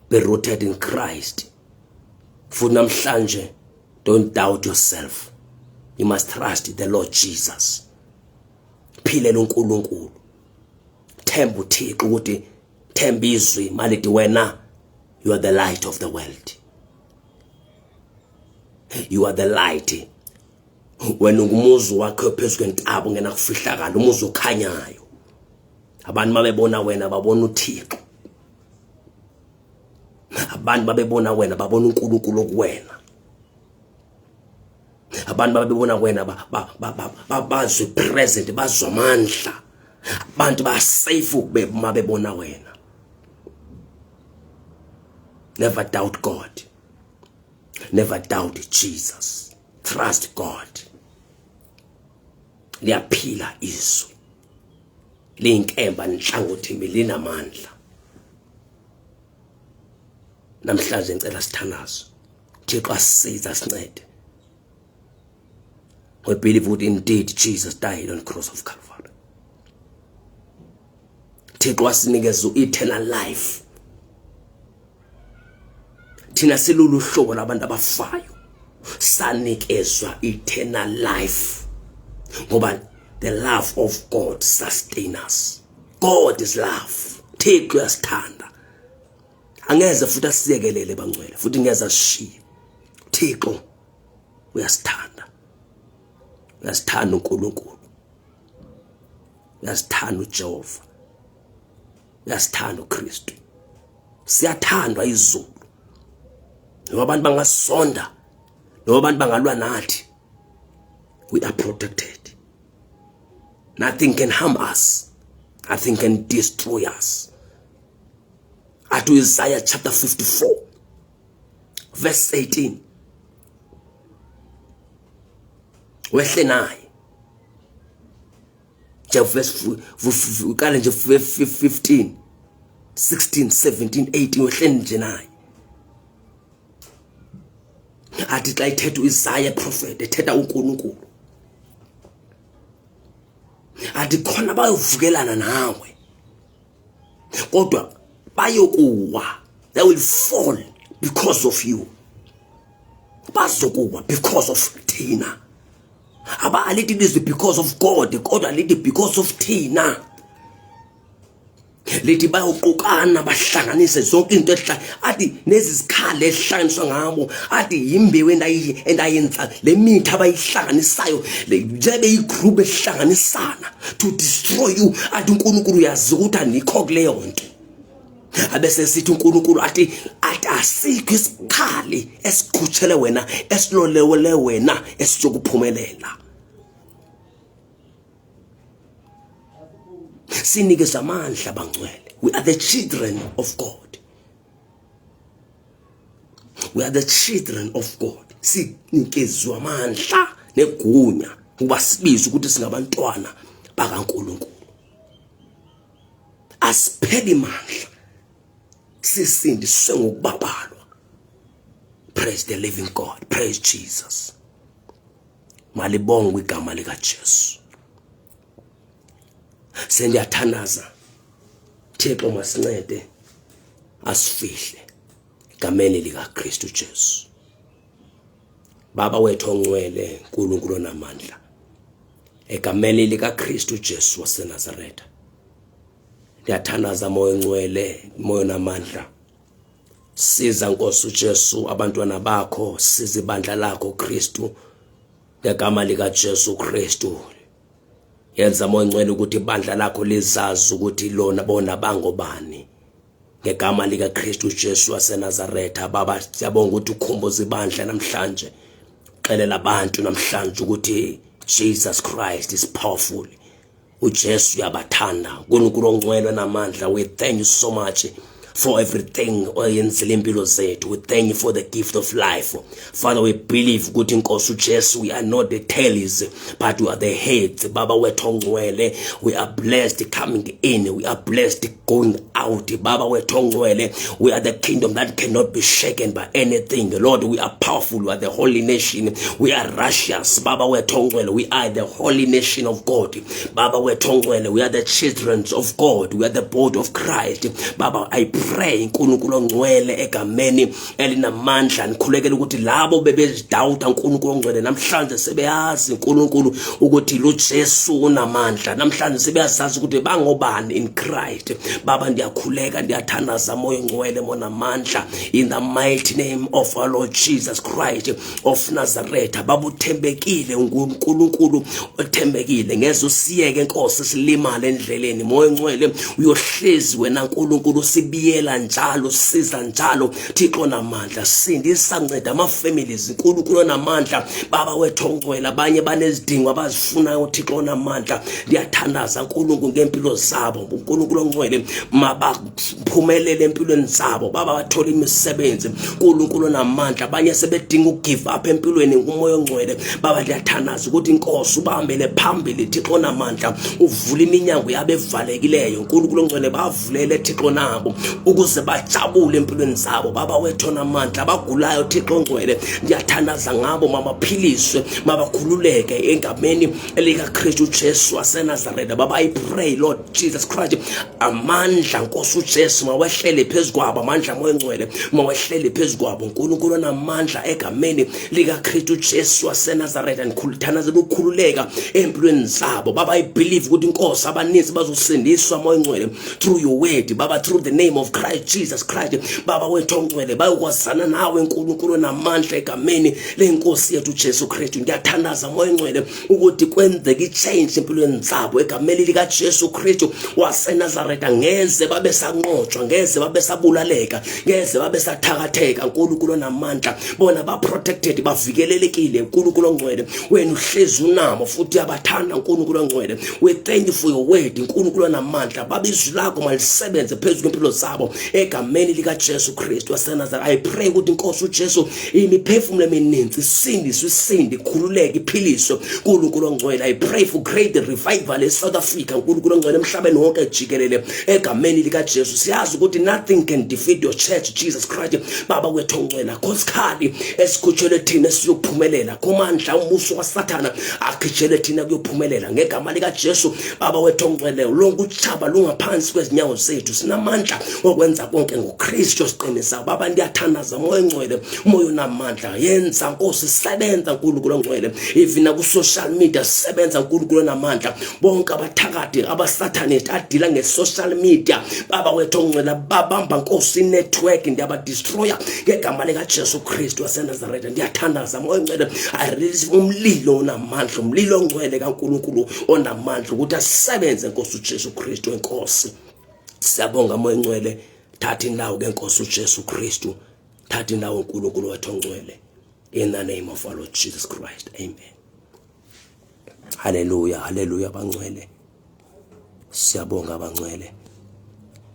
be rooted in Christ. Futhi namhlanje don't doubt yourself. You must trust the Lord Jesus. Phile uNkulunkulu. Themba uThixo ukuthi themba izwi malithi wena you are the light of the world. You are the light. Wena ngumuzi wakho phezulu kwentaba ungena kufihlakala, umuzi okhanyayo. Abantu babebona wena babona uThixo. Abantu babebona wena babona uNkulunkulu kuwena. Abantu babebona wena bazwe present, bazwa amandla. Abantu ba safe mabebona wena. Never doubt God. Never doubt Jesus. Trust God. Liyaphila izwi. linkemba nhlangothi milinamandla. Namhlanje ngicela sithanazo. Thixo asiza asincede. We believe that indeed Jesus died on the cross of Calvary. Thixo asinikeza eternal life. Thina silulu hlobo labantu abafayo. Sanikezwa eternal life. Ngoba the love of God sustains us. God is love. Thixo uyasithanda. Angeze futhi asiyekelele bangcwele futhi ngeza sishiye. Thixo uyasithanda. Uyasithanda uNkulunkulu. Uyasithanda uJehova. Uyasithanda uKristu. Siyathandwa izulu. Ngoba abantu bangasonda, ngoba abantu bangalwa nathi. We are protected. Nothing can harm us. Nothing can destroy us. At Isaiah chapter 54, verse 18. Wehle naye. Verse 15, 16, 17, 18 wehle nje naye. Athi xa ithetha uIsaiah prophet ethetha uNkulunkulu. Athi khona bayovukelana nawe. Kodwa bayokuwa. They will fall because of you. Bazokuwa because of thina. Aba alithi this because of God, kodwa alithi because of thina. Lithi bayoqukana bahlanganise zonke into athi nezizikhali ehlanganiswa ngabo athi imbewu endayenza le mithi abayihlanganisayo nje beyigroup ehlanganisana to destroy you. Athi uNkulunkulu uyazi ukuthi anikho kuleyo nto. Abese sithi uNkulunkulu athi asikho isikhali esikhutshele wena esilolewele wena esizokuphumelela. Sinikeza amandla bangcwele. We are the children of God. We are the children of God. Sinikezwa amandla negunya ukuba sibize ukuthi singabantwana bakaNkulunkulu. Asipheli amandla. Sisindiswe ngokubabalwa. Praise the living God. Praise Jesus. Malibongwe igama lika Jesu. Sendiyathanaza. Thixo masincede asifihle igameni lika Kristu Jesu. Baba wethu ongcwele uNkulunkulu namandla. Egameni lika Kristu Jesu waseNazaretha. Ndiyathanaza moya ongcwele, moya namandla. Siza Nkosi uJesu abantwana bakho, siza ibandla lakho Kristu. Ngegama lika Jesu Kristu. Yenza moya ongcwele ukuthi ibandla lakho lizazi ukuthi lona bona bangobani. Ngegama lika Kristu Jesu waseNazaretha. Baba siyabonga ukuthi ukhumbuza ibandla namhlanje. Xelela abantu namhlanje ukuthi Jesus Christ is powerful. uJesu uyabathanda. uNkulunkulu ongcwele namandla, we thank you so much for everything oyenzile impilo zethu. We thank you for the gift of life. Father, we believe ukuthi Nkosi uJesu, we are not the tails but we are the heads. Baba wethu ongcwele, we are blessed coming in, we are blessed going out. Baba wethu ongcwele, we are the kingdom that cannot be shaken by anything. Lord, we are powerful, we are the holy nation, we are righteous. Baba wethu ongcwele, we are the holy nation of God. Baba wethu ongcwele, we are the children of God, we are the body of Christ. Baba, I pray uNkulunkulu ongcwele egameni elinamandla nikhulekela ukuthi labo bebezidoubt uNkulunkulu ongcwele namhlanje sebeyazi uNkulunkulu ukuthi uJesu unamandla. Namhlanje sebeyazazi ukuthi bangobani in Christ. Baba ndiyakhuleka, ndiyathandaza moya ongcwele monamandla in the mighty name of our Lord Jesus Christ of Nazareth. Baba uthembekile uNkulunkulu othembekile, ngeze usiyeke Nkosi silimale endleleni. Moya ongcwele uyohlezi wena uNkulunkulu sibiye buyela njalo, siza njalo Thixo namandla, sindisa nceda ama-families uNkulunkulu namandla. Baba wethu ongcwele, abanye banezidingo abazifunayo Thixo namandla, ndiyathandaza uNkulunkulu ngempilo zabo. uNkulunkulu ongcwele mabaphumelele empilweni zabo, baba bathole imisebenzi uNkulunkulu namandla. Abanye sebedinga ugive up empilweni ngumoya ongcwele, baba ndiyathandaza ukuthi inkosi ubambele phambili Thixo namandla, uvule iminyango yabo evalekileyo uNkulunkulu ongcwele, bavulele Thixo nabo ukuze bajabule empilweni zabo. Baba wethu namandla, abagulayo Thixo ongcwele, ndiyathandaza ngabo, mabaphiliswe, mabakhululeke engameni elikaKristu Jesu waseNazaretha. Baba I pray Lord Jesus Christ, amandla Nkosi uJesu mawehlele phezukwabo, amandla moya ongcwele mawehlele phezukwabo uNkulunkulu namandla egameni likaKristu Jesu waseNazaretha. Ndikhulithanaza ukukhululeka empilweni zabo. Baba I believe ukuthi inkosi abaninzi bazosindiswa moya ongcwele through your word, baba, through the name of Christ Jesus Christ. Baba wethu ongcwele, bayokwazana nawe uNkulunkulu namandla egameni lenkosi yethu Jesu Kristu. Ngiyathandaza moya ongcwele ukuthi kwenzeke ichange empilweni zabo egameni likaJesu Kristu waseNazaretha. Ngeze babe sanqotshwa, ngeze babe sabulaleka, ngeze babe sathakatheka uNkulunkulu namandla. Bona ba protected, bavikelelekile uNkulunkulu ongcwele. Wena uhlezi unamo futhi abathanda uNkulunkulu ongcwele. We thank you for your word uNkulunkulu namandla. Baba izwi lakho malisebenze phezu kwempilo zabo egameni likaJesu Kristu waseNazaretha. I pray ukuthi inkosi uJesu imiphefumulo emininzi isindi ikhululeke iphiliswe uNkulunkulu ongcwele. I pray for great revival eSouth Africa uNkulunkulu ongcwele, emhlabeni wonke jikelele egameni likaJesu. Siyazi ukuthi nothing can defeat your church Jesus Christ. Baba wethu ongcwele, khosikali esikhutshelwe thina siyophumelela kumandla umbuso waSathana akhitshele thina kuyophumelela ngegama likaJesu. Baba wethu ongcwele, lonke uchaba lungaphansi kwezinyawo zethu, sinamandla okwenza konke ngoKristu osiqinisa. Baba ndiyathandaza moya ongcwele, moya onamandla, yenza Nkosi, sebenza uNkulunkulu ongcwele, even ku social media sebenza uNkulunkulu namandla. Bonke abathakade abasathane adila nge-social media, baba wethu ongcwele, babamba Nkosi network, ndiyabadestroya ngegama likaJesu Kristu waseNazaretha. Ndiyathandaza moya ongcwele, I release umlilo onamandla, umlilo ongcwele kaNkulunkulu onamandla ukuthi asebenze Nkosi uJesu Kristu enkosi. Siyabonga moya ongcwele, thatha indawo ke Nkosi uJesu Kristu, thatha indawo uNkulunkulu wethu ongcwele, in the name of our Lord Jesus Christ, amen. Hallelujah, hallelujah bangcwele. Siyabonga bangcwele.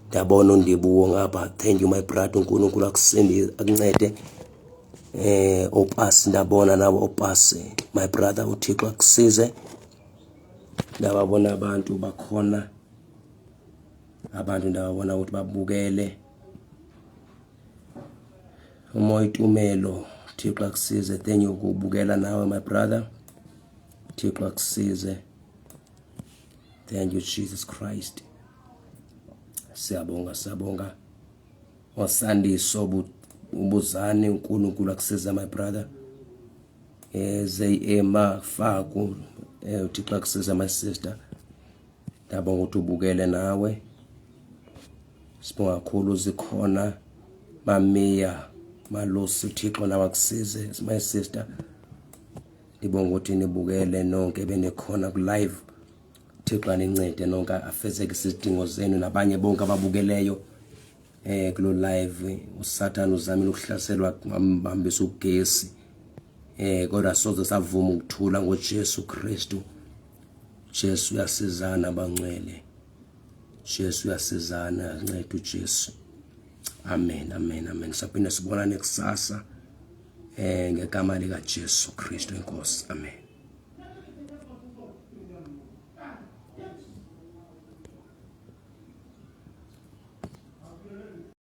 Ndiyabona undibuwo ngapha. Thank you my brother, uNkulunkulu akusindi akuncede. Opasi ndabona nabo opasi, my brother, uThixo akusize. Ndababona abantu bakhona, abantu ndababona ukuthi babukele. Umoya itumelo, Thixo akusize. Thank you ukubukela nawe my brother, Thixo akusize. Thank you Jesus Christ. Siyabonga wasandiso ubuzane uNkulunkulu akusiza my brother. Ema faku uThixo akusiza my sister. Ndabonga ukuthi ubukele nawe. Sibonga kakhulu zikhona Mamiya Malosi, Thixo nawe akusize my sister. Ndibonga ukuthi nibukele nonke benekhona ku live. Thixo anincede nonke afezeke isidingo zenu, nabanye bonke ababukeleyo kulo live. uSathane uzamile ukuhlaselwa ngambambisa ugesi, kodwa soze savuma ukuthula ngoJesu Kristu. Jesu uyasizana bangcwele, Jesu uyasizana, ancede uJesu. Amen, amen, amen. Saphinda sibonane kusasa ngegama likaJesu Kristu enkosi. Amen.